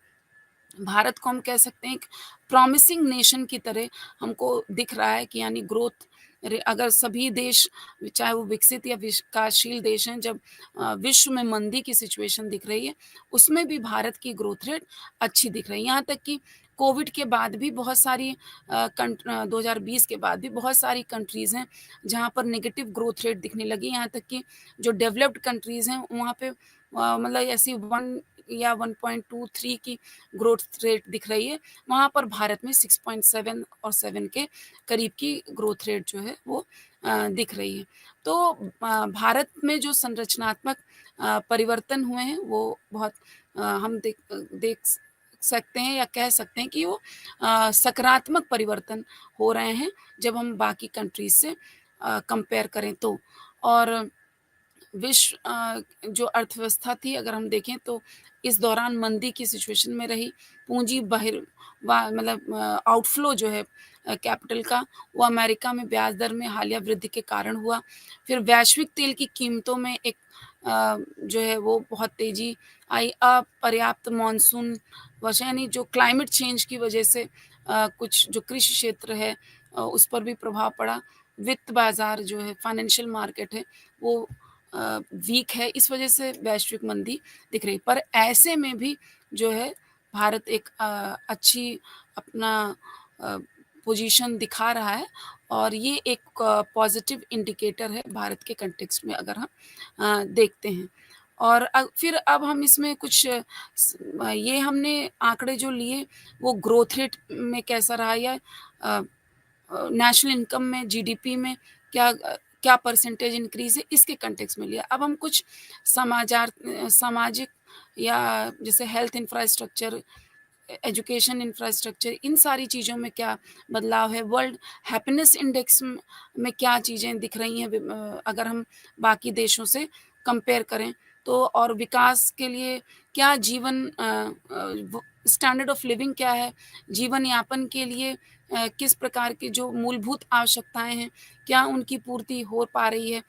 भारत को हम कह सकते हैं एक प्रॉमिसिंग नेशन की तरह हमको दिख रहा है कि यानी ग्रोथ अगर सभी देश चाहे वो विकसित या विकासशील देश हैं जब विश्व में मंदी की सिचुएशन दिख रही है उसमें भी भारत की ग्रोथ रेट अच्छी दिख रही है। यहाँ तक कि कोविड के बाद भी बहुत सारी 2020 के बाद भी बहुत सारी कंट्रीज़ हैं जहाँ पर नेगेटिव ग्रोथ रेट दिखने लगी। यहाँ तक कि जो डेवलप्ड कंट्रीज़ हैं वहाँ पे मतलब ऐसी 1 या 1.23 की ग्रोथ रेट दिख रही है, वहाँ पर भारत में 6.7 और 7 के करीब की ग्रोथ रेट जो है वो दिख रही है। तो भारत में जो संरचनात्मक परिवर्तन हुए हैं वो बहुत हम देख सकते हैं या कह सकते हैं कि वो सकारात्मक परिवर्तन हो रहे हैं, जब हम बाकी कंट्रीज़ से कंपेयर करें तो। और विश्व जो अर्थव्यवस्था थी अगर हम देखें तो इस दौरान मंदी की सिचुएशन में रही। पूँजी मतलब आउटफ्लो जो है कैपिटल का, वो अमेरिका में ब्याज दर में हालिया वृद्धि के कारण हुआ। फिर वैश्विक तेल की कीमतों में एक जो है वो बहुत तेज़ी आई। अपर्याप्त मानसून वर्षा यानी जो क्लाइमेट चेंज की वजह से कुछ जो कृषि क्षेत्र है उस पर भी प्रभाव पड़ा। वित्त बाज़ार जो है, फाइनेंशियल मार्केट है, वो वीक है, इस वजह से वैश्विक मंदी दिख रही। पर ऐसे में भी जो है भारत एक अच्छी अपना अ, पोज़ीशन दिखा रहा है और ये एक पॉज़िटिव इंडिकेटर है भारत के कॉन्टेक्स्ट में अगर हम देखते हैं। और फिर अब हम इसमें कुछ ये हमने आंकड़े जो लिए वो ग्रोथ रेट में कैसा रहा या अ नेशनल इनकम में, जीडीपी में क्या परसेंटेज इंक्रीज़ है, इसके कॉन्टेक्स्ट में लिया। अब हम कुछ सामाजिक या जैसे हेल्थ इंफ्रास्ट्रक्चर, एजुकेशन इंफ्रास्ट्रक्चर, इन सारी चीज़ों में क्या बदलाव है, वर्ल्ड हैप्पीनेस इंडेक्स में क्या चीज़ें दिख रही हैं अगर हम बाकी देशों से कंपेयर करें तो। और विकास के लिए क्या जीवन स्टैंडर्ड ऑफ लिविंग क्या है, जीवन यापन के लिए किस प्रकार की जो मूलभूत आवश्यकताएँ हैं, क्या उनकी पूर्ति हो पा रही है?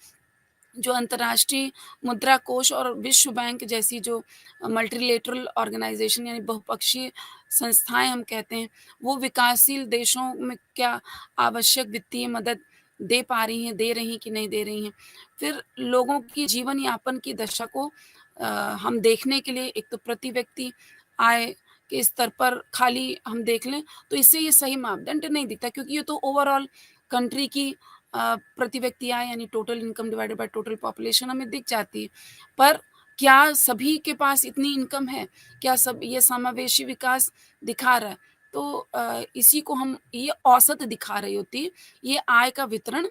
जो अंतर्राष्ट्रीय मुद्रा कोष और विश्व बैंक जैसी जो मल्टीलेटरल ऑर्गेनाइजेशन यानी बहुपक्षीय संस्थाएँ हम कहते हैं, वो विकासशील देशों में क्या आवश्यक वित्तीय मदद दे पा रही हैं, दे रही हैं कि नहीं दे रही हैं। फिर लोगों की जीवन यापन की दशा को अ, हम देखने के लिए एक तो प्रति व्यक्ति आय के स्तर पर खाली हम देख लें, तो इससे ये सही मापदंड नहीं दिखता क्योंकि ये तो ओवरऑल कंट्री की प्रति व्यक्ति आय यानी total income divided by total population हमें दिख जाती है। पर क्या सभी के पास इतनी इनकम है? क्या सब ये समावेशी विकास दिखा रहा है? तो इसी को हम ये औसत दिखा रही होती है, ये आय का वितरण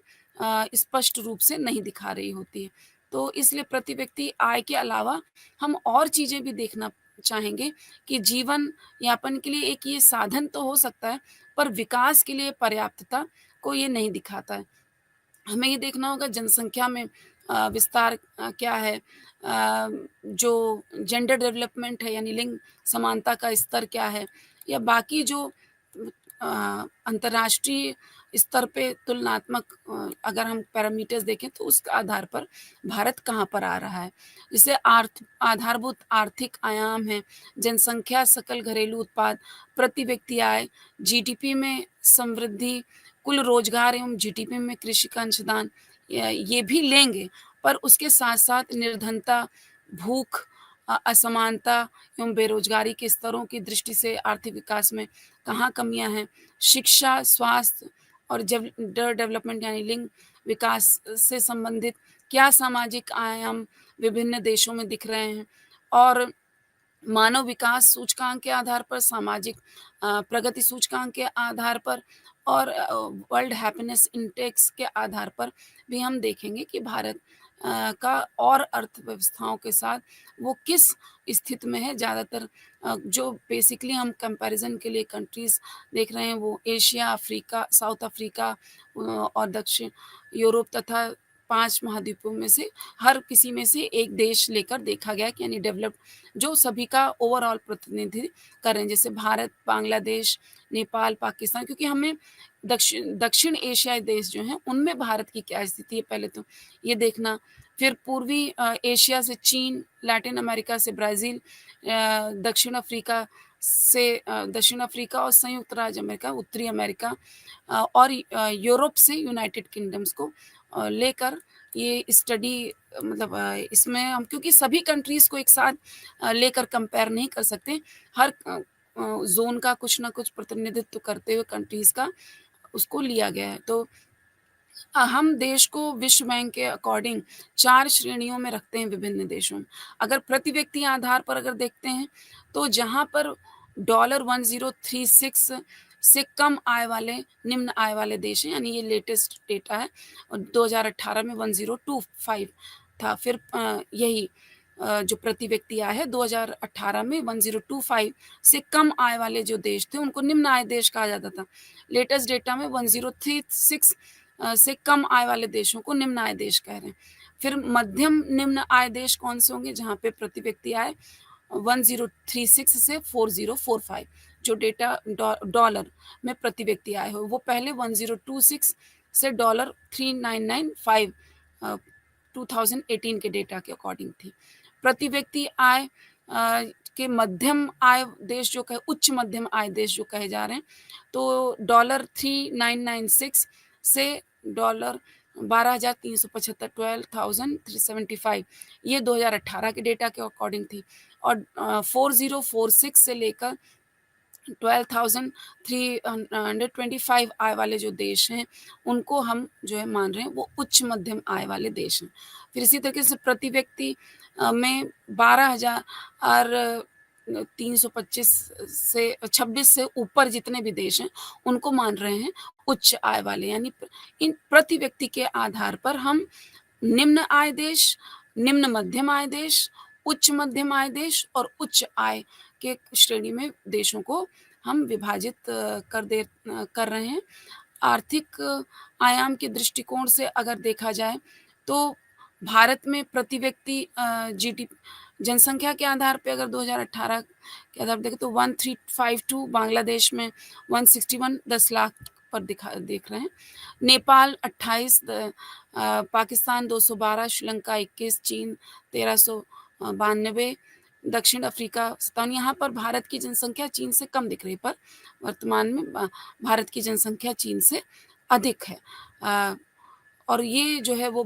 स्पष्ट रूप से नहीं दिखा रही होती है। तो इसलिए प्रति व्यक्ति आय के अलावा हम और चीज़ें भी देखना चाहेंगे कि जीवन यापन के लिए एक ये साधन तो हो सकता है, पर विकास के लिए पर्याप्तता को ये नहीं दिखाता है। हमें ये देखना होगा जनसंख्या में विस्तार क्या है, जो जेंडर डेवलपमेंट है यानी लिंग समानता का स्तर क्या है या बाकी जो अंतर्राष्ट्रीय स्तर पे तुलनात्मक अगर हम पैरामीटर्स देखें तो उसके आधार पर भारत कहाँ पर आ रहा है। जैसे आधारभूत आर्थिक आयाम है, जनसंख्या, सकल घरेलू उत्पाद, प्रति व्यक्ति आय, जीडीपी में समृद्धि, कुल रोजगार एवं जीडीपी में कृषि का अंशदान, ये भी लेंगे, पर उसके साथ-साथ निर्धनता, भूख, असमानता एवं बेरोजगारी के स्तरों की दृष्टि से आर्थिक विकास में कहाँ कमियाँ हैं, शिक्षा, स्वास्थ्य और जेंडर डेवलपमेंट यानी लिंग विकास से संबंधित क्या सामाजिक आयाम विभिन्न देशों में दिख रहे हैं और मानव विकास सूचकांक के आधार पर, सामाजिक प्रगति सूचकांक के आधार पर और वर्ल्ड हैप्पीनेस इंडेक्स के आधार पर भी हम देखेंगे कि भारत का और अर्थव्यवस्थाओं के साथ वो किस स्थिति में है। ज़्यादातर जो बेसिकली हम कंपैरिज़न के लिए कंट्रीज़ देख रहे हैं वो एशिया, अफ्रीका, साउथ अफ्रीका और दक्षिण यूरोप तथा 5 महाद्वीपों में से हर किसी में से एक देश लेकर देखा गया कि यानी डेवलप्ड जो सभी का ओवरऑल प्रतिनिधि करें। जैसे भारत, बांग्लादेश, नेपाल, पाकिस्तान क्योंकि हमें दक्षिण एशियाई देश जो हैं, उनमें भारत की क्या स्थिति है पहले तो ये देखना। फिर पूर्वी एशिया से चीन, लैटिन अमेरिका से ब्राज़ील, दक्षिण अफ्रीका और संयुक्त राज्य अमेरिका, उत्तरी अमेरिका और यूरोप से यूनाइटेड किंगडम्स को लेकर ये स्टडी मतलब इसमें हम क्योंकि सभी कंट्रीज़ को एक साथ लेकर कंपेयर नहीं कर सकते। हर ज़ोन का कुछ ना कुछ प्रतिनिधित्व करते हुए कंट्रीज़ का उसको लिया गया है। तो हम देश को विश्व बैंक के अकॉर्डिंग 4 श्रेणियों में रखते हैं विभिन्न देशों में। अगर प्रति व्यक्ति आधार पर अगर देखते हैं, तो जहाँ पर डॉलर 1036 से कम आय वाले, निम्न आय वाले देश हैं, यानी ये लेटेस्ट डेटा है और 2018 में 1025 था। फिर यही जो प्रति व्यक्ति आय है 2018 में 1025 से कम आय वाले जो देश थे उनको निम्न आय देश कहा जाता था। लेटेस्ट डेटा में 1036 से कम आय वाले देशों को निम्न आय देश कह रहे हैं। फिर मध्यम निम्न आय देश कौन से होंगे? जहाँ पे प्रति व्यक्ति आय 1036 से 4045 जो डेटा डॉलर में प्रति व्यक्ति आय हो, वो पहले 1026 से डॉलर 3995 2018 के डेटा के अकॉर्डिंग थी। प्रति व्यक्ति आय के मध्यम आय देश जो कहे उच्च मध्यम आय देश जो कहे जा रहे हैं, तो डॉलर 3996 से डॉलर 12,375 12,375 ये 2018 के डेटा के अकॉर्डिंग थी। और 4046 से लेकर 12,325 आय वाले जो देश हैं, उनको हम जो है मान रहे हैं वो उच्च मध्यम आय वाले देश हैं। फिर इसी तरीके से प्रति व्यक्ति में 12,000 और 325 से 26 से ऊपर जितने भी देश हैं, उनको मान रहे हैं उच्च आय वाले। यानी इन प्रति व्यक्ति के आधार पर हम निम्न आय देश, निम्न मध्यम आय देश, उच्च मध्यम आय देश और उच्च आय के श्रेणी में देशों को हम विभाजित कर रहे हैं। आर्थिक आयाम के दृष्टिकोण से अगर देखा जाए तो भारत में प्रति व्यक्ति जनसंख्या के आधार पे अगर 2018 के आधार पर देखें तो 1352, बांग्लादेश में 161 10 लाख पर देख रहे हैं। नेपाल 28, पाकिस्तान 212, श्रीलंका 21, चीन 1392, दक्षिण अफ्रीका 57। यहाँ पर भारत की जनसंख्या चीन से कम दिख रही है, पर वर्तमान में भारत की जनसंख्या चीन से अधिक है। और ये जो है वो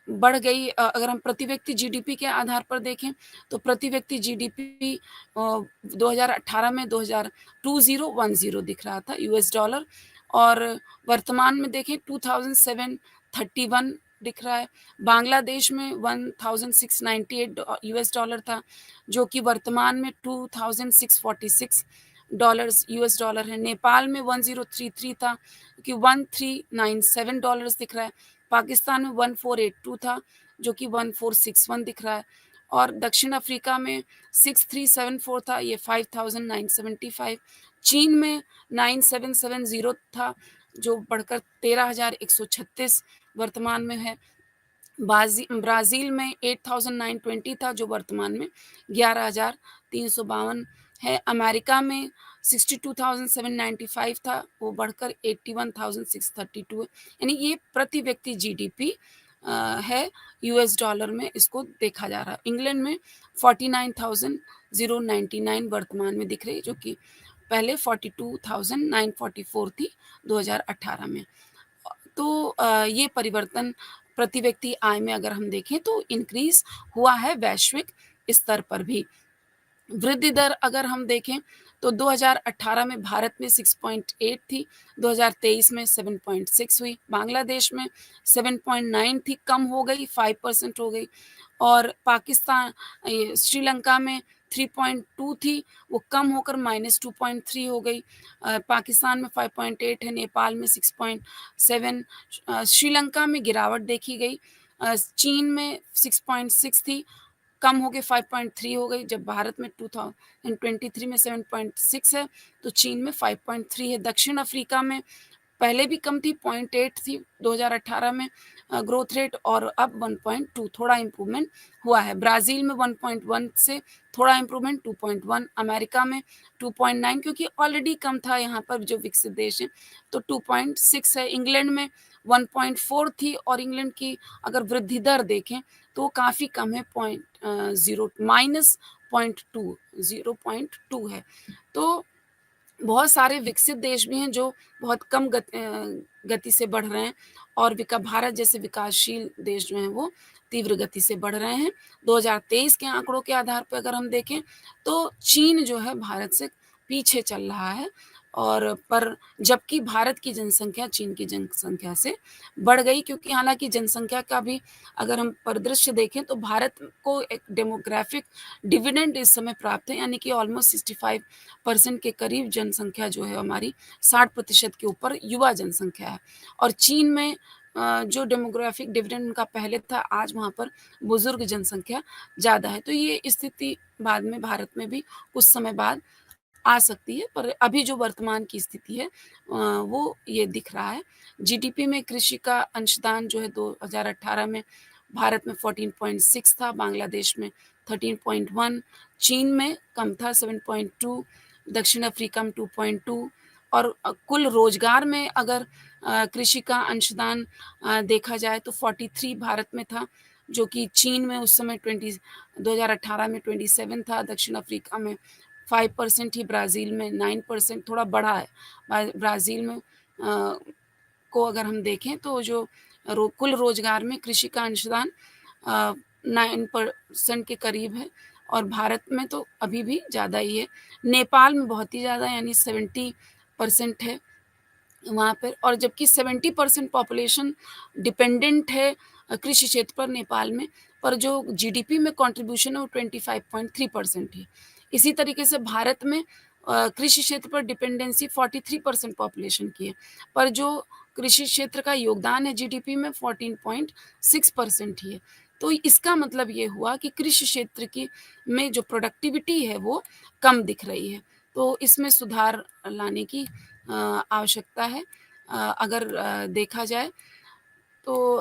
बढ़ गई। अगर हम प्रति व्यक्ति जीडीपी के आधार पर देखें तो प्रति व्यक्ति जीडीपी 2018 में 2010 दिख रहा था यूएस डॉलर, और वर्तमान में देखें 2731 दिख रहा है। बांग्लादेश में 1698 यूएस डॉलर था, जो कि वर्तमान में 2646 डॉलर्स यूएस डॉलर है। नेपाल में 1033 था, कि 1397 डॉलर्स दिख रहा है। पाकिस्तान में 1482 था, जो कि 1461 दिख रहा है। और दक्षिण अफ्रीका में 6374 था, ये 5975। चीन में 9770 था, जो बढ़कर 13,136 वर्तमान में है। ब्राज़ील में 8,920 था, जो वर्तमान में 11,352 है। अमेरिका में 62,795 था, वो बढ़कर 81,632 है। यानी ये प्रति व्यक्ति जीडीपी है यूएस डॉलर में, इसको देखा जा रहा है। इंग्लैंड में 49,099 वर्तमान में दिख रही है, जो कि पहले 42,944 थी 2018 में। तो ये परिवर्तन प्रति व्यक्ति आय में अगर हम देखें तो इंक्रीज हुआ है वैश्विक स्तर पर भी। वृद्धि दर अगर हम देखें तो 2018 में भारत में 6.8 थी, 2023 में 7.6 हुई। बांग्लादेश में 7.9 थी, कम हो गई, 5% हो गई। और पाकिस्तान श्रीलंका में 3.2 थी, वो कम होकर -2.3 हो गई। पाकिस्तान में 5.8 है, नेपाल में 6.7। श्रीलंका में गिरावट देखी गई। चीन में 6.6 थी, कम हो के 5.3 हो गई। जब भारत में 2023 में 7.6 है, तो चीन में 5.3 है। दक्षिण अफ्रीका में पहले भी कम थी, 0.8 थी 2018 में ग्रोथ रेट, और अब 1.2 थोड़ा इम्प्रूवमेंट हुआ है। ब्राज़ील में 1.1 से थोड़ा इम्प्रूवमेंट 2.1, अमेरिका में 2.9, क्योंकि ऑलरेडी कम था यहाँ पर जो विकसित देश हैं, तो 2.6 है। इंग्लैंड में 1.4 थी, और इंग्लैंड की अगर वृद्धि दर देखें तो काफ़ी कम है, -0.2 है। तो बहुत सारे विकसित देश भी हैं जो बहुत कम गति से बढ़ रहे हैं, और भारत जैसे विकासशील देश जो हैं वो तीव्र गति से बढ़ रहे हैं। 2023 के आंकड़ों के आधार पर अगर हम देखें तो चीन जो है भारत से पीछे चल रहा है, और पर जबकि भारत की जनसंख्या चीन की जनसंख्या से बढ़ गई, क्योंकि हालांकि जनसंख्या का भी अगर हम परिदृश्य देखें तो भारत को एक डेमोग्राफिक डिविडेंड इस समय प्राप्त है, यानी कि ऑलमोस्ट 65% के करीब जनसंख्या जो है हमारी 60% के ऊपर युवा जनसंख्या है। और चीन में जो डेमोग्राफिक डिविडेंड उनका पहले था, आज वहाँ पर बुज़ुर्ग जनसंख्या ज़्यादा है। तो ये स्थिति बाद में भारत में भी कुछ समय बाद आ सकती है, पर अभी जो वर्तमान की स्थिति है वो ये दिख रहा है। जीडीपी में कृषि का अंशदान जो है 2018 में भारत में 14.6 था, बांग्लादेश में 13.1, चीन में कम था 7.2, दक्षिण अफ्रीका में 2.2, और कुल रोज़गार में अगर कृषि का अंशदान देखा जाए तो 43 भारत में था, जो कि चीन में उस समय 2018 में 27 था, दक्षिण अफ्रीका में 5% ही, ब्राज़ील में 9%, थोड़ा बढ़ा है। ब्राज़ील में को अगर हम देखें तो जो कुल रोज़गार में कृषि का अंशदान 9% के करीब है, और भारत में तो अभी भी ज़्यादा ही है। नेपाल में बहुत ही ज़्यादा, यानी 70% है वहाँ पर, और जबकि 70% पॉपुलेशन डिपेंडेंट है कृषि क्षेत्र पर नेपाल में, पर जो जीडीपी में कंट्रीब्यूशन है वो 25.3% है। इसी तरीके से भारत में कृषि क्षेत्र पर डिपेंडेंसी 43% पॉपुलेशन की है, पर जो कृषि क्षेत्र का योगदान है जीडीपी में 14.6% ही है। तो इसका मतलब ये हुआ कि कृषि क्षेत्र की में जो प्रोडक्टिविटी है वो कम दिख रही है। तो इसमें सुधार लाने की आवश्यकता है। अगर देखा जाए तो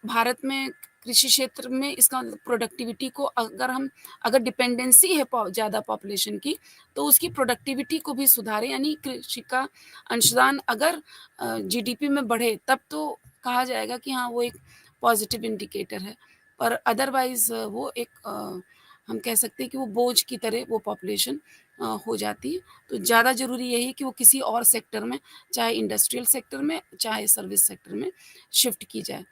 भारत में कृषि क्षेत्र में इसका मतलब प्रोडक्टिविटी को अगर डिपेंडेंसी है ज़्यादा पॉपुलेशन की, तो उसकी प्रोडक्टिविटी को भी सुधारें, यानी कृषि का अंशदान अगर जीडीपी में बढ़े तब तो कहा जाएगा कि हाँ, वो एक पॉजिटिव इंडिकेटर है। पर अदरवाइज़ वो एक हम कह सकते हैं कि वो बोझ की तरह वो पॉपुलेशन हो जाती है। तो ज़्यादा ज़रूरी यही है कि वो किसी और सेक्टर में, चाहे इंडस्ट्रियल सेक्टर में, चाहे सर्विस सेक्टर में शिफ्ट की जाए।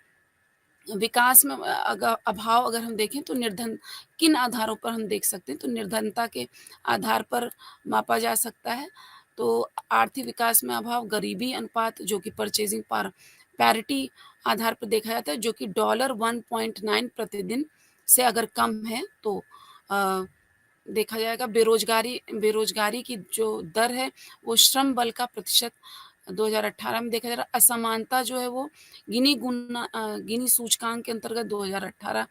विकास में अभाव अगर हम देखें तो निर्धन किन आधारों पर हम देख सकते हैं, तो निर्धनता के आधार पर मापा जा सकता है। तो आर्थिक विकास में अभाव, गरीबी अनुपात जो कि परचेज़िंग पावर पैरिटी आधार पर देखा जाता है, जो कि $1.9 प्रतिदिन से अगर कम है तो अ, देखा जाएगा। बेरोज़गारी बेरोज़गारी की जो दर है, वो श्रम बल का प्रतिशत 2018 में देखा जा रहा है। असमानता जो है वो गिनी सूचकांक के अंतर्गत 2018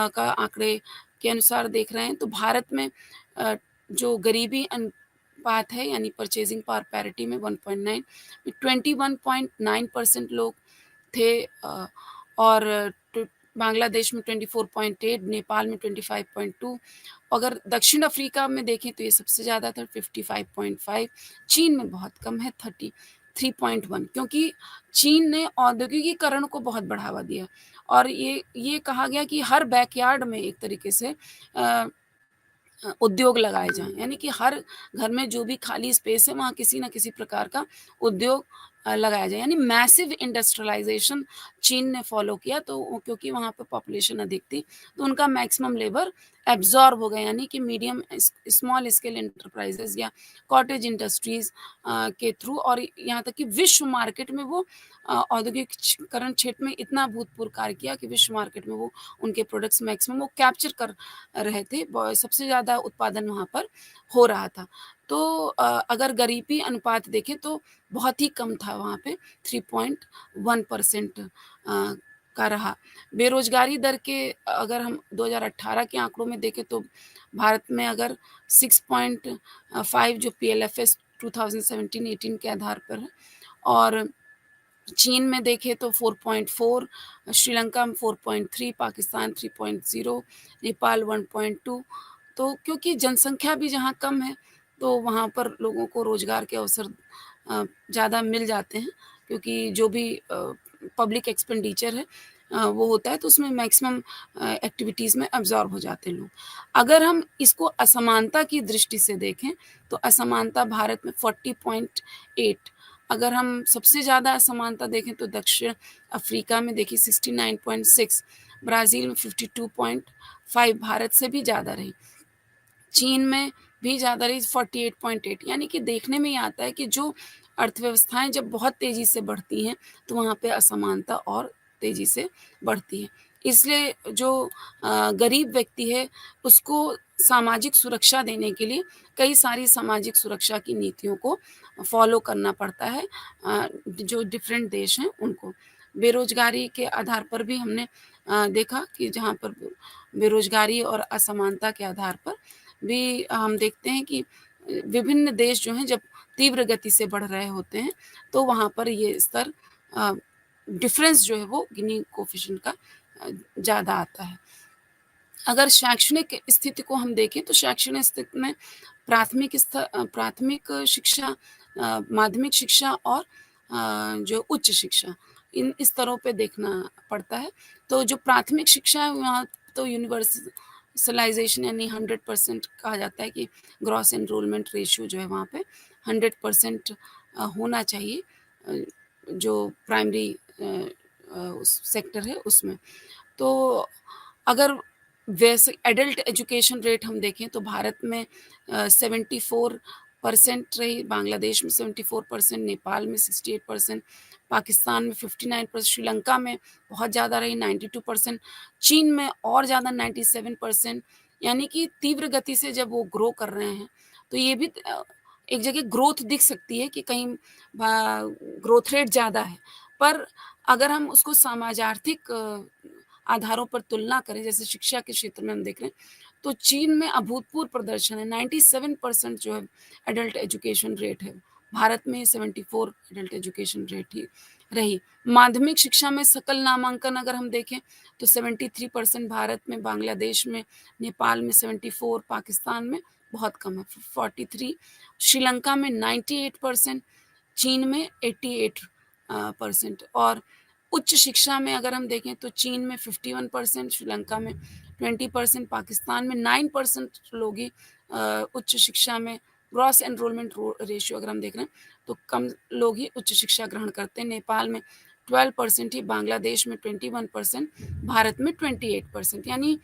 का आंकड़े के अनुसार देख रहे हैं, तो भारत में अ, जो गरीबी अनुपात है, यानी परचेज़िंग पावर पैरिटी में 1.9, 21.9% लोग थे, और टू बांग्लादेश में 24.8, नेपाल में 25.2, अगर दक्षिण अफ्रीका में देखें तो ये सबसे ज़्यादा था 55.5, चीन में बहुत कम है 33.1, क्योंकि चीन ने औद्योगिकीकरण को बहुत बढ़ावा दिया, और ये कहा गया कि हर बैकयार्ड में एक तरीके से अ उद्योग लगाए जाएँ, यानी कि हर घर में जो भी खाली स्पेस है वहाँ किसी न किसी प्रकार का उद्योग लगाया जाए, यानी मैसिव इंडस्ट्रियलाइज़ेशन चीन ने फ़ॉलो किया, तो क्योंकि वहाँ पे पॉपुलेशन अधिक थी, तो उनका मैक्सिमम लेबर एब्ज़ॉर्ब हो गया, यानी कि मीडियम स्मॉल स्केल एंटरप्राइज़ेज़ या कॉटेज इंडस्ट्रीज़ के थ्रू, और यहाँ तक कि विश्व मार्केट में वो औद्योगिकीकरण क्षेत्र में इतना अभूतपूर्व कार्य किया कि विश्व मार्केट में वो उनके प्रोडक्ट्स मैक्सिमम वो कैप्चर कर रहे थे, सबसे ज़्यादा उत्पादन वहाँ पर हो रहा था। तो अगर गरीबी अनुपात देखें तो बहुत ही कम था वहाँ पे, 3.1% का रहा। बेरोज़गारी दर के अगर हम 2018 के आंकड़ों में देखें तो भारत में अगर 6.5 जो पीएलएफएस 2017-18 के आधार पर है, और चीन में देखें तो 4.4, श्रीलंका में 4.3, पाकिस्तान 3.0, नेपाल 1.2। तो क्योंकि जनसंख्या भी जहाँ कम है, तो वहाँ पर लोगों को रोज़गार के अवसर ज़्यादा मिल जाते हैं, क्योंकि जो भी पब्लिक एक्सपेंडिचर है वो होता है, तो उसमें मैक्सिमम एक्टिविटीज़ में अब्ज़ॉर्ब हो जाते हैं लोग। अगर हम इसको असमानता की दृष्टि से देखें, तो असमानता भारत में 40.8, अगर हम सबसे ज़्यादा असमानता देखें तो दक्षिण अफ्रीका में देखिए 69.6, ब्राज़ील में 52.5, भारत से भी ज़्यादा रही। चीन में भी ज़्यादा रही 48.8, यानी कि देखने में ये आता है कि जो अर्थव्यवस्थाएँ जब बहुत तेज़ी से बढ़ती हैं, तो वहाँ पे असमानता और तेज़ी से बढ़ती है। इसलिए जो गरीब व्यक्ति है, उसको सामाजिक सुरक्षा देने के लिए कई सारी सामाजिक सुरक्षा की नीतियों को फ़ॉलो करना पड़ता है, जो डिफ़रेंट देश हैं उनको। बेरोज़गारी के आधार पर भी हमने देखा कि जहाँ पर बेरोज़गारी और असमानता के आधार पर भी हम देखते हैं कि विभिन्न देश जो हैं जब तीव्र गति से बढ़ रहे होते हैं, तो वहाँ पर ये स्तर अ, डिफ़रेंस जो है वो गिनी कोएफ़िशिएंट का ज़्यादा आता है। अगर शैक्षणिक स्थिति को हम देखें तो शैक्षणिक स्थिति में प्राथमिक शिक्षा, माध्यमिक शिक्षा और जो उच्च शिक्षा, इन स्तरों पे देखना पड़ता है। तो जो प्राथमिक शिक्षा है वहाँ तो यूनिवर्सलाइज़ेशन यानी 100% कहा जाता है कि ग्रॉस एनरोलमेंट रेशियो जो है वहाँ पे 100% होना चाहिए, अ, जो प्राइमरी उस सेक्टर है उसमें। तो अगर वैसे एडल्ट एजुकेशन रेट हम देखें तो भारत में 74% रही, बांग्लादेश में 74%, नेपाल में 68%, पाकिस्तान में 59%, श्रीलंका में बहुत ज़्यादा रही 92%, चीन में और ज़्यादा 97%। यानी कि तीव्र गति से जब वो ग्रो कर रहे हैं, तो ये भी एक जगह ग्रोथ दिख सकती है कि कहीं ग्रोथ रेट ज़्यादा है। पर अगर हम उसको समाजार्थिक आधारों पर तुलना करें, जैसे शिक्षा के क्षेत्र में हम देख रहे हैं, तो चीन में अभूतपूर्व प्रदर्शन है, 97% जो है एडल्ट एजुकेशन रेट है। भारत में 74 एडल्ट एजुकेशन रेट ही रही। माध्यमिक शिक्षा में सकल नामांकन अगर हम देखें, तो 73% भारत में, बांग्लादेश में, नेपाल में 74, पाकिस्तान में बहुत कम है, 43, श्रीलंका में 98%, चीन में 88 परसेंट। और उच्च शिक्षा में अगर हम देखें तो चीन में 51%, श्रीलंका में 20%, पाकिस्तान में 9% लोग ही उच्च शिक्षा में, ग्रॉस एनरोलमेंट रेशियो अगर हम देख रहे हैं तो कम लोग ही उच्च शिक्षा ग्रहण करते हैं। नेपाल में 12% ही, बांग्लादेश में 21%, भारत में 28%। यानी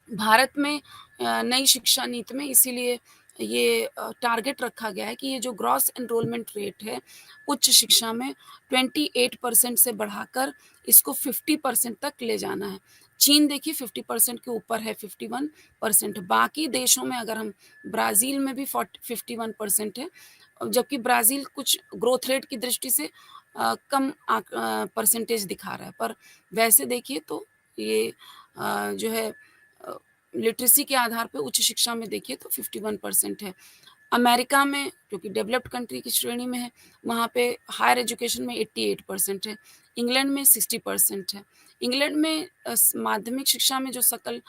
भारत में नई शिक्षा नीति में इसीलिए ये टारगेट रखा गया है कि ये जो ग्रॉस एनरोलमेंट रेट है उच्च शिक्षा में 28% से बढ़ाकर इसको 50% तक ले जाना है। चीन देखिए 50% के ऊपर है, 51%। बाकी देशों में अगर हम, ब्राज़ील में भी 51% है, जबकि ब्राज़ील कुछ ग्रोथ रेट की दृष्टि से कम परसेंटेज दिखा रहा है। पर वैसे देखिए तो ये जो है लिटरेसी के आधार पे उच्च शिक्षा में देखिए तो 51% है। अमेरिका में, जो कि डेवलप्ड कंट्री की श्रेणी में है, वहाँ पे हायर एजुकेशन में 88% है। इंग्लैंड में 60% है। इंग्लैंड में माध्यमिक शिक्षा में जो सकल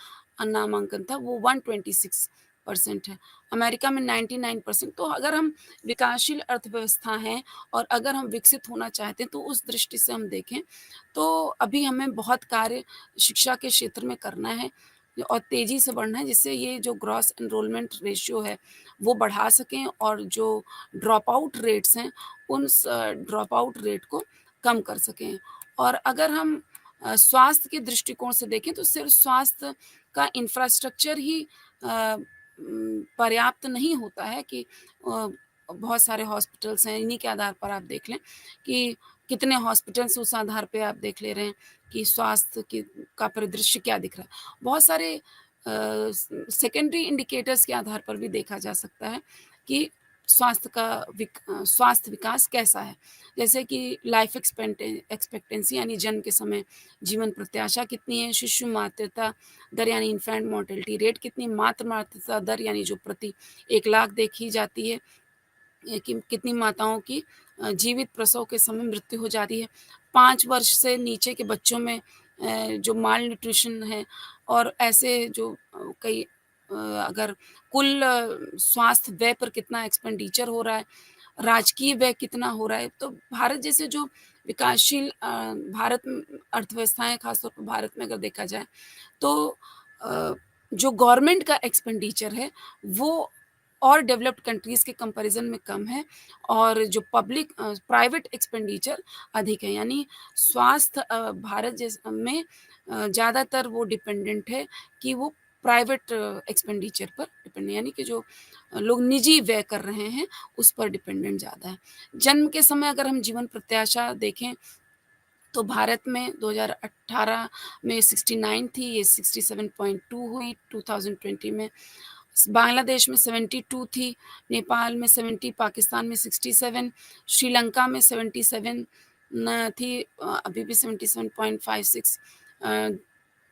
नामांकन था वो 126% है। अमेरिका में 99%। तो अगर हम विकासशील अर्थव्यवस्था हैं और अगर हम विकसित होना चाहते हैं तो उस दृष्टि से हम देखें तो अभी हमें बहुत कार्य शिक्षा के क्षेत्र में करना है और तेज़ी से बढ़ना है, जिससे ये जो ग्रॉस एनरोलमेंट रेशियो है वो बढ़ा सकें और जो ड्रॉप आउट रेट्स हैं उन ड्रॉप आउट रेट को कम कर सकें। और अगर हम स्वास्थ्य के दृष्टिकोण से देखें तो सिर्फ स्वास्थ्य का इंफ्रास्ट्रक्चर ही पर्याप्त नहीं होता है कि बहुत सारे हॉस्पिटल्स हैं, इन्हीं के आधार पर आप देख लें कि कितने हॉस्पिटल्स, उस आधार पे आप देख ले रहे हैं कि स्वास्थ्य की का परिदृश्य क्या दिख रहा है। बहुत सारे सेकेंडरी इंडिकेटर्स के आधार पर भी देखा जा सकता है कि स्वास्थ्य विकास कैसा है। जैसे कि लाइफ एक्सपेक्टेंसी यानी जन्म के समय जीवन प्रत्याशा कितनी है, शिशु मातृता दर यानी इन्फैंट मोर्टेलिटी रेट कितनी, मातृ मातृत्व दर यानी जो प्रति 1 लाख देखी जाती है, कि कितनी माताओं की जीवित प्रसव के समय मृत्यु हो जाती है। 5 वर्ष से नीचे के बच्चों में जो माल न्यूट्रिशन है और ऐसे जो कई अगर कुल स्वास्थ्य व्यय पर कितना एक्सपेंडिचर हो रहा है, राजकीय व्यय कितना हो रहा है। तो भारत जैसे जो विकासशील भारत में अर्थव्यवस्थाएँ ख़ास तौर पे भारत में अगर देखा जाए तो अ, जो गवर्नमेंट का एक्सपेंडिचर है वो और डेवलप्ड कंट्रीज़ के कंपैरिज़न में कम है और जो प्राइवेट एक्सपेंडिचर अधिक है। यानी स्वास्थ्य भारत में ज़्यादातर वो डिपेंडेंट है कि वो प्राइवेट एक्सपेंडिचर पर डिपेंड, यानी कि जो लोग निजी व्यय कर रहे हैं, उस पर डिपेंडेंट ज़्यादा है। जन्म के समय अगर हम जीवन प्रत्याशा देखें तो भारत में 2018 में 69 थी, ये 67.2 हुई 2020 में। बांग्लादेश में 72 थी, नेपाल में 70, पाकिस्तान में 67, श्रीलंका में 77, न थी अभी भी 77.56 अ,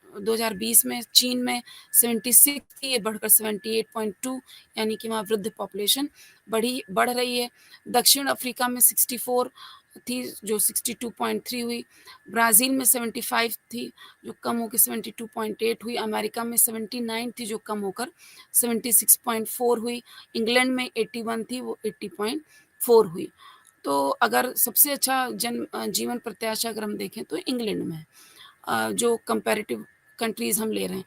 2020 में चीन में 76 थी, ये बढ़कर 78.2 यानी कि वहाँ वृद्ध पॉपुलेशन बढ़ रही है। दक्षिण अफ्रीका में 64 थी जो 62.3 हुई, ब्राज़ील में 75 थी जो कम होकर 72.8 हुई, अमेरिका में 79 थी जो कम होकर 76.4 हुई, इंग्लैंड में 81 थी वो 80.4 हुई। तो अगर सबसे अच्छा जीवन प्रत्याशा अगर हम देखें तो इंग्लैंड में है। जो कंपैरेटिव कंट्रीज़ हम ले रहे हैं।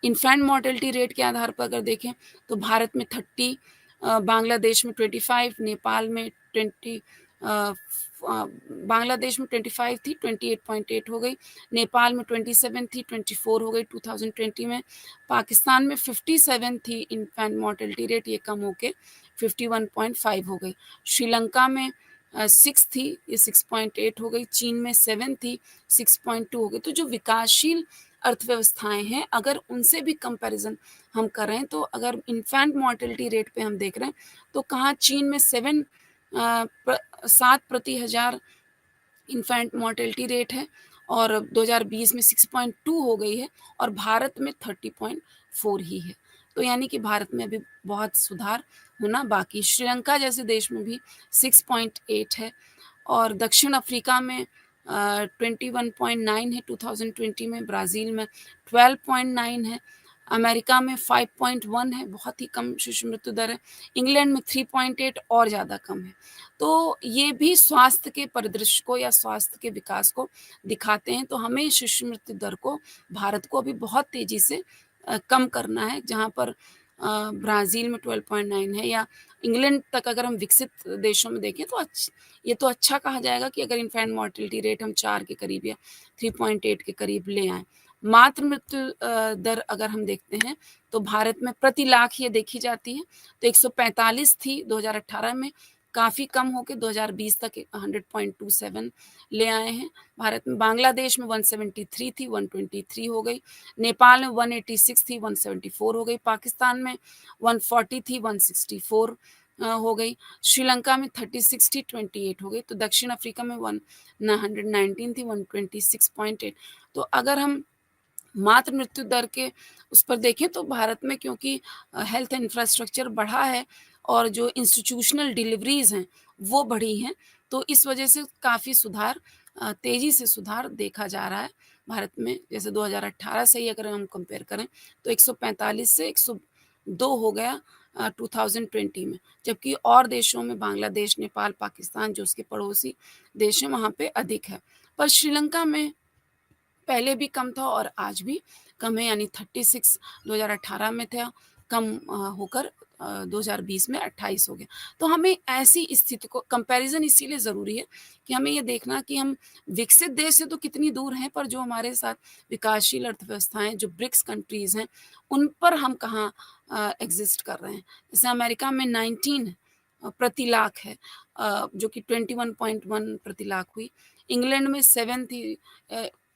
इन्फैंट मोर्टेलिटी रेट के आधार पर अगर देखें तो भारत में 30, बांग्लादेश में 25, नेपाल में 20, अ, बांग्लादेश में 25 थी 28.8 हो गई, नेपाल में 27 थी 24 हो गई 2020 में, पाकिस्तान में 57 थी इन्फैंट मोर्टेलिटी रेट, ये कम होके 51.5 हो गई, श्रीलंका में 6 थी ये 6.8 हो गई, चीन में 7 थी 6.2 हो गई। तो जो विकासशील अर्थव्यवस्थाएँ हैं, अगर उनसे भी कंपैरिज़न हम कर रहे हैं, तो अगर इन्फैंट मोर्टेलिटी रेट पे हम देख रहे हैं, तो कहाँ चीन में 7 प्रति हज़ार इन्फैंट मोर्टेलिटी रेट है और 2020 में 6.2 हो गई है और भारत में 30.4 ही है। तो यानी कि भारत में अभी बहुत सुधार होना बाकी। श्रीलंका जैसे देश में भी 6.8 है और दक्षिण अफ्रीका में 21.9 है 2020 में, ब्राज़ील में 12.9 है, अमेरिका में 5.1 है, बहुत ही कम शिशु मृत्यु दर है, इंग्लैंड में 3.8 और ज़्यादा कम है। तो ये भी स्वास्थ्य के परिदृश्य को या स्वास्थ्य के विकास को दिखाते हैं, तो हमें शिशु मृत्यु दर को भारत को अभी बहुत तेज़ी से कम करना है, जहाँ पर ब्राज़ील में 12.9 है या इंग्लैंड तक अगर हम विकसित देशों में देखें तो ये तो अच्छा कहा जाएगा कि अगर इन्फैंट मोर्टेलिटी रेट हम 4 के करीब या 3.8 के करीब ले आएँ। मातृ मृत्यु दर अगर हम देखते हैं, तो भारत में प्रति लाख ये देखी जाती है, तो 145 थी 2018 में, काफ़ी कम होके 2020 तक 100.27 ले आए हैं। भारत में बांग्लादेश में 173 थी, 123 हो गई, नेपाल में 186 थी, 174 हो गई, पाकिस्तान में 140 थी, 164 हो गई, श्रीलंका में 36 थी, 28 हो गई, तो दक्षिण अफ्रीका में 119 थी, 126.8। तो अगर हम मातृ मृत्यु दर के उस पर देखें तो भारत में क्योंकि हेल्थ इंफ्रास्ट्रक्चर बढ़ा है और जो इंस्टीट्यूशनल डिलीवरीज़ हैं, वो बढ़ी हैं, तो इस वजह से काफ़ी सुधार तेज़ी से सुधार देखा जा रहा है भारत में। जैसे 2018 से ही अगर हम कंपेयर करें, तो 145 से 102 हो गया 2020 में, जबकि और देशों में बांग्लादेश, नेपाल, पाकिस्तान जो उसके पड़ोसी देश हैं, वहाँ पे अधिक है। पर श्रीलंका में पहले भी कम था और आज भी कम है यानी 36 2018 में था, कम होकर 2020 में 28 हो गया। तो हमें ऐसी स्थिति को कंपैरिज़न इसीलिए ज़रूरी है कि हमें ये देखना कि हम विकसित देश से तो कितनी दूर हैं, पर जो हमारे साथ विकासशील अर्थव्यवस्थाएँ, जो ब्रिक्स कंट्रीज़ हैं, उन पर हम कहाँ एग्ज़िस्ट कर रहे हैं। जैसे अमेरिका में 19 प्रति लाख है, जो कि 21.1 प्रति लाख हुई। इंग्लैंड में 7 थी,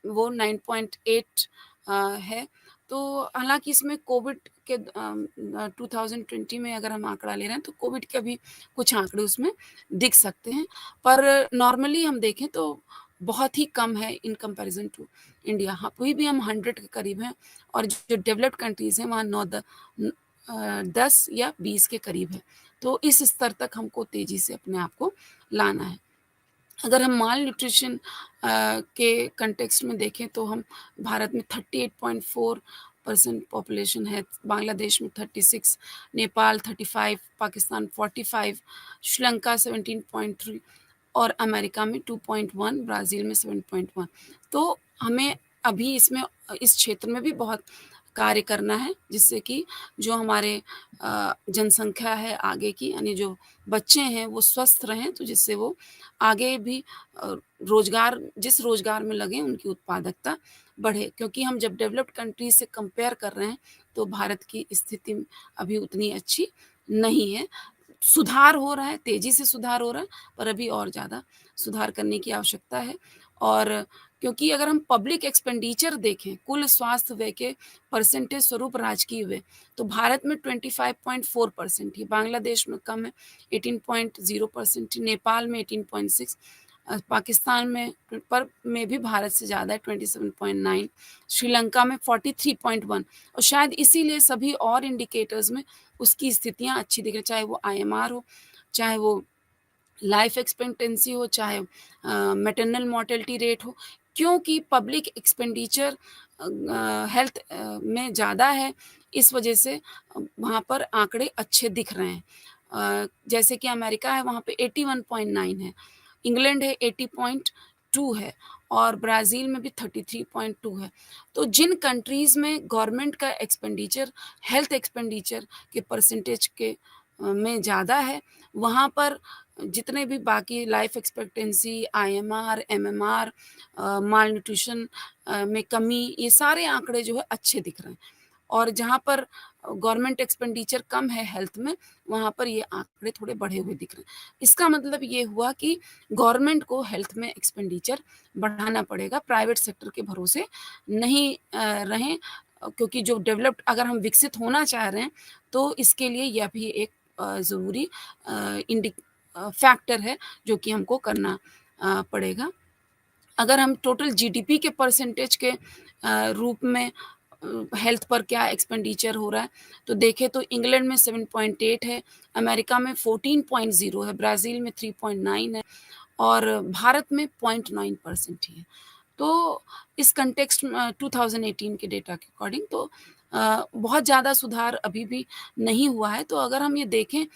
वो 9.8 है। तो हालाँकि इसमें कोविड के 2020 में अगर हम आँकड़ा ले रहे हैं, तो कोविड के भी कुछ आँकड़े उसमें दिख सकते हैं। पर नॉर्मली हम देखें तो बहुत ही कम है इन कंपैरिज़न टू इंडिया। हाँ, अभी भी हम 100 के करीब हैं और जो डेवलप्ड कंट्रीज़ हैं, वहाँ 10 या 20 के करीब है। तो इस स्तर तक हमको तेज़ी से अपने आप को लाना है। अगर हम माल न्यूट्रिशन के कॉन्टेक्स्ट में देखें तो हम भारत में 38.4% पॉपुलेशन है, बांग्लादेश में 36, नेपाल 35, पाकिस्तान 45, श्रीलंका 17.3 और अमेरिका में 2.1, ब्राज़ील में 7.1। तो हमें अभी इसमें इस क्षेत्र में भी बहुत कार्य करना है, जिससे कि जो हमारे जनसंख्या है आगे की यानी जो बच्चे हैं वो स्वस्थ रहें, तो जिससे वो आगे भी रोज़गार जिस रोज़गार में लगें उनकी उत्पादकता बढ़े। क्योंकि हम जब डेवलप्ड कंट्रीज़ से कंपेयर कर रहे हैं, तो भारत की स्थिति अभी उतनी अच्छी नहीं है। सुधार हो रहा है, तेज़ी से सुधार हो रहा है, पर अभी और ज़्यादा सुधार करने की आवश्यकता है। और क्योंकि अगर हम पब्लिक एक्सपेंडिचर देखें, कुल स्वास्थ्य व्यय के परसेंटेज स्वरूप राजकीय व्यय, तो भारत में 25.4% ही, बांग्लादेश में कम है 18.0% ही, नेपाल में 18.6, पाकिस्तान में भी भारत से ज़्यादा है 27.9, श्रीलंका में 43.1 और शायद इसीलिए सभी और इंडिकेटर्स में उसकी स्थितियाँ अच्छी दिख रही, चाहे वो आईएमआर हो, चाहे वो लाइफ एक्सपेक्टेंसी हो, चाहे मैटरनल मोर्टेलिटी रेट हो, क्योंकि पब्लिक एक्सपेंडिचर हेल्थ में ज़्यादा है, इस वजह से वहाँ पर आंकड़े अच्छे दिख रहे हैं। जैसे कि अमेरिका है, वहाँ पे 81.9 है, इंग्लैंड है 80.2 है और ब्राज़ील में भी 33.2 है। तो जिन कंट्रीज़ में गवर्नमेंट का एक्सपेंडिचर हेल्थ एक्सपेंडिचर के परसेंटेज के में ज़्यादा है, वहाँ पर जितने भी बाकी लाइफ एक्सपेक्टेंसी, आईएमआर, एमएमआर, माल न्यूट्रिशन में कमी, ये सारे आंकड़े जो है अच्छे दिख रहे हैं। और जहाँ पर गवर्नमेंट एक्सपेंडिचर कम है हेल्थ में, वहाँ पर ये आंकड़े थोड़े बढ़े हुए दिख रहे हैं। इसका मतलब ये हुआ कि गवर्नमेंट को हेल्थ में एक्सपेंडिचर बढ़ाना पड़ेगा, प्राइवेट सेक्टर के भरोसे नहीं रहें, क्योंकि जो डेवलप्ड अगर हम विकसित होना चाह रहे हैं, तो इसके लिए यह भी एक ज़रूरी फैक्टर है, जो कि हमको करना पड़ेगा। अगर हम टोटल जीडीपी के परसेंटेज के रूप में हेल्थ पर क्या एक्सपेंडिचर हो रहा है, तो देखें तो इंग्लैंड में 7.8 है, अमेरिका में 14.0 है, ब्राज़ील में 3.9 है और भारत में 0.9% ही है। तो इस कॉन्टेक्स्ट में 2018 के डेटा के अकॉर्डिंग तो बहुत ज़्यादा सुधार अभी भी नहीं हुआ है। तो अगर हम ये देखें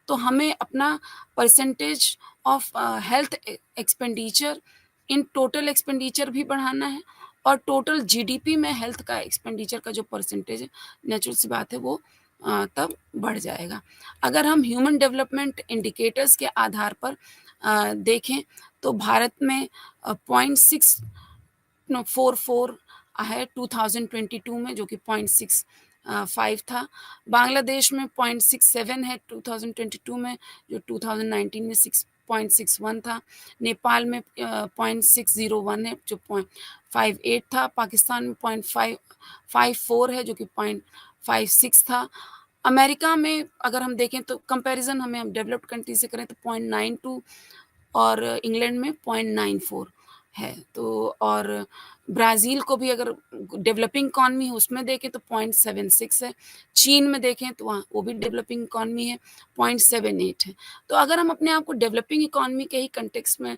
तो हमें अपना percentage of health expenditure in total expenditure भी बढ़ाना है और टोटल जीडीपी में हेल्थ का एक्सपेंडिचर का जो परसेंटेज है, नेचुरल सी बात है वो तब बढ़ जाएगा। अगर हम ह्यूमन डेवलपमेंट इंडिकेटर्स के आधार पर देखें तो भारत में 0.644 है 2022 में, जो कि 0.65 था। बांग्लादेश में 0.67 है 2022 में, जो 2019 में 6.61 था। नेपाल में 0.601 है, जो 0.58 था। पाकिस्तान में 0.554 है, जो कि 0.56 था। अमेरिका में अगर हम देखें तो कंपैरिज़न हमें डेवलप्ड कंट्री से करें तो 0.92 और इंग्लैंड में 0.94 है। तो और ब्राज़ील को भी अगर डेवलपिंग इकॉनमी है उसमें देखें तो 0.76 है। चीन में देखें तो वहाँ वो भी डेवलपिंग इकॉनमी है, 0.78 है। तो अगर हम अपने आप को डेवलपिंग इकॉनमी के ही कॉन्टेक्स्ट में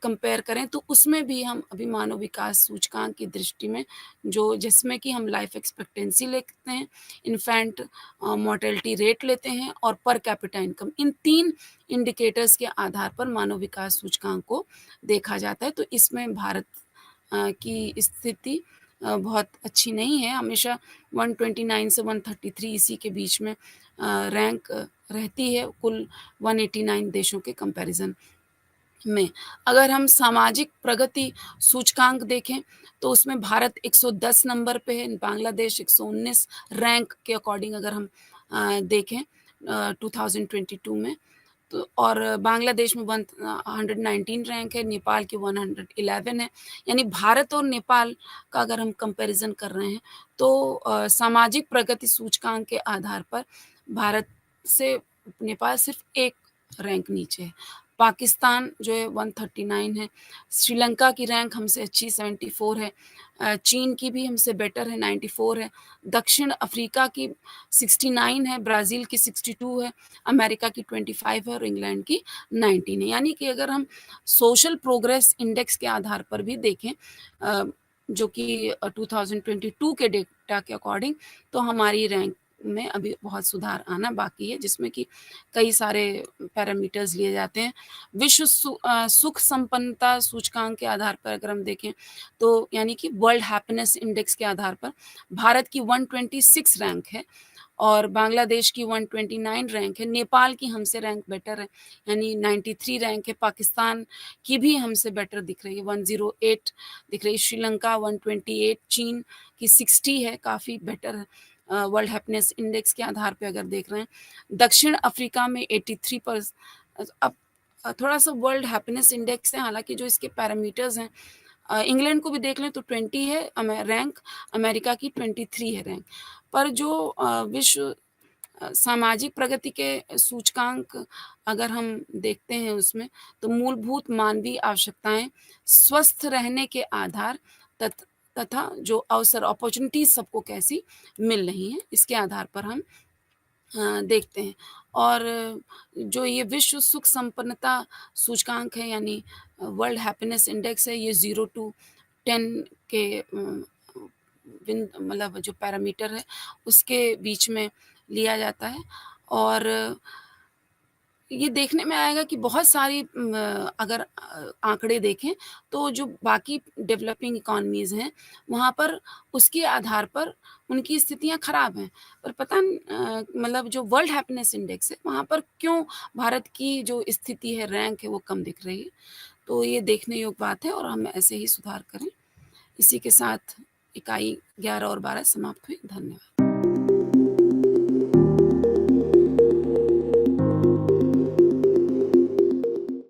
कंपेयर करें तो उसमें भी हम अभी मानव विकास सूचकांक की दृष्टि में जो जिसमें कि हम लाइफ एक्सपेक्टेंसी लेते हैं, इन्फैंट मोर्टेलिटी रेट लेते हैं और पर कैपिटा इनकम, इन 3 इंडिकेटर्स के आधार पर मानव विकास सूचकांक को देखा जाता है। तो इसमें भारत की स्थिति बहुत अच्छी नहीं है, हमेशा 129 से 133 इसी के बीच में रैंक रहती है कुल 189 देशों के कंपैरिज़न में। अगर हम सामाजिक प्रगति सूचकांक देखें, तो उसमें भारत 110 नंबर पे है, बांग्लादेश 119 रैंक के अकॉर्डिंग अगर हम देखें 2022 में। तो और बांग्लादेश में 119 रैंक है, नेपाल की 111 है। यानी भारत और नेपाल का अगर हम कंपैरिज़न कर रहे हैं, तो सामाजिक प्रगति सूचकांक के आधार पर भारत से नेपाल सिर्फ़ 1 रैंक नीचे है। पाकिस्तान जो है 139 है, श्रीलंका की रैंक हमसे अच्छी 74 है, चीन की भी हमसे बेटर है 94 है, दक्षिण अफ्रीका की 69 है, ब्राज़ील की 62 है, अमेरिका की 25 है और इंग्लैंड की 19 है। यानी कि अगर हम सोशल प्रोग्रेस इंडेक्स के आधार पर भी देखें जो कि 2022 के डेटा के अकॉर्डिंग, तो हमारी रैंक में अभी बहुत सुधार आना बाकी है, जिसमें कि कई सारे पैरामीटर्स लिए जाते हैं। विश्व सुख संपन्नता सूचकांक के आधार पर अगर हम देखें, तो यानी कि वर्ल्ड हैप्पीनेस इंडेक्स के आधार पर भारत की 126 रैंक है और बांग्लादेश की 129 रैंक है, नेपाल की हमसे रैंक बेटर है, यानी 93 रैंक है, पाकिस्तान की भी हमसे बेटर दिख रही है, 108 दिख रही है, श्रीलंका 128, चीन की 60 है, काफ़ी बेटर है वर्ल्ड हैप्पीनेस इंडेक्स के आधार पे अगर देख रहे हैं। दक्षिण अफ्रीका में 83 पर अब थोड़ा-सा वर्ल्ड हैप्पीनेस इंडेक्स है, हालाँकि जो इसके पैरामीटर्स हैं इंग्लैंड को भी देख लें तो 20 है रैंक, अमेरिका की 23 है रैंक। पर जो विश्व सामाजिक प्रगति के सूचकांक अगर हम देखते हैं उसमें, तो मूलभूत मानवीय आवश्यकताएँ, स्वस्थ रहने के आधार तथ तथा जो अवसर अपॉर्च्युनिटीज़ सबको कैसी मिल रही हैं, इसके आधार पर हम देखते हैं। और जो ये विश्व सुख संपन्नता सूचकांक है, यानी वर्ल्ड हैप्पीनेस इंडेक्स है, ये 0 टू 10 के मतलब जो पैरामीटर है उसके बीच में लिया जाता है। और ये देखने में आएगा कि बहुत सारी अगर आंकड़े देखें, तो जो बाकी डेवलपिंग इकोनॉमीज़ हैं, वहाँ पर उसके आधार पर उनकी स्थितियाँ खराब हैं। पर मतलब जो वर्ल्ड हैप्पीनेस इंडेक्स है, वहाँ पर क्यों भारत की जो स्थिति है, रैंक है, वो कम दिख रही है। तो ये देखने योग्य बात है और हम ऐसे ही सुधार करें। इसी के साथ इकाई 11 और 12 समाप्त हुई। धन्यवाद।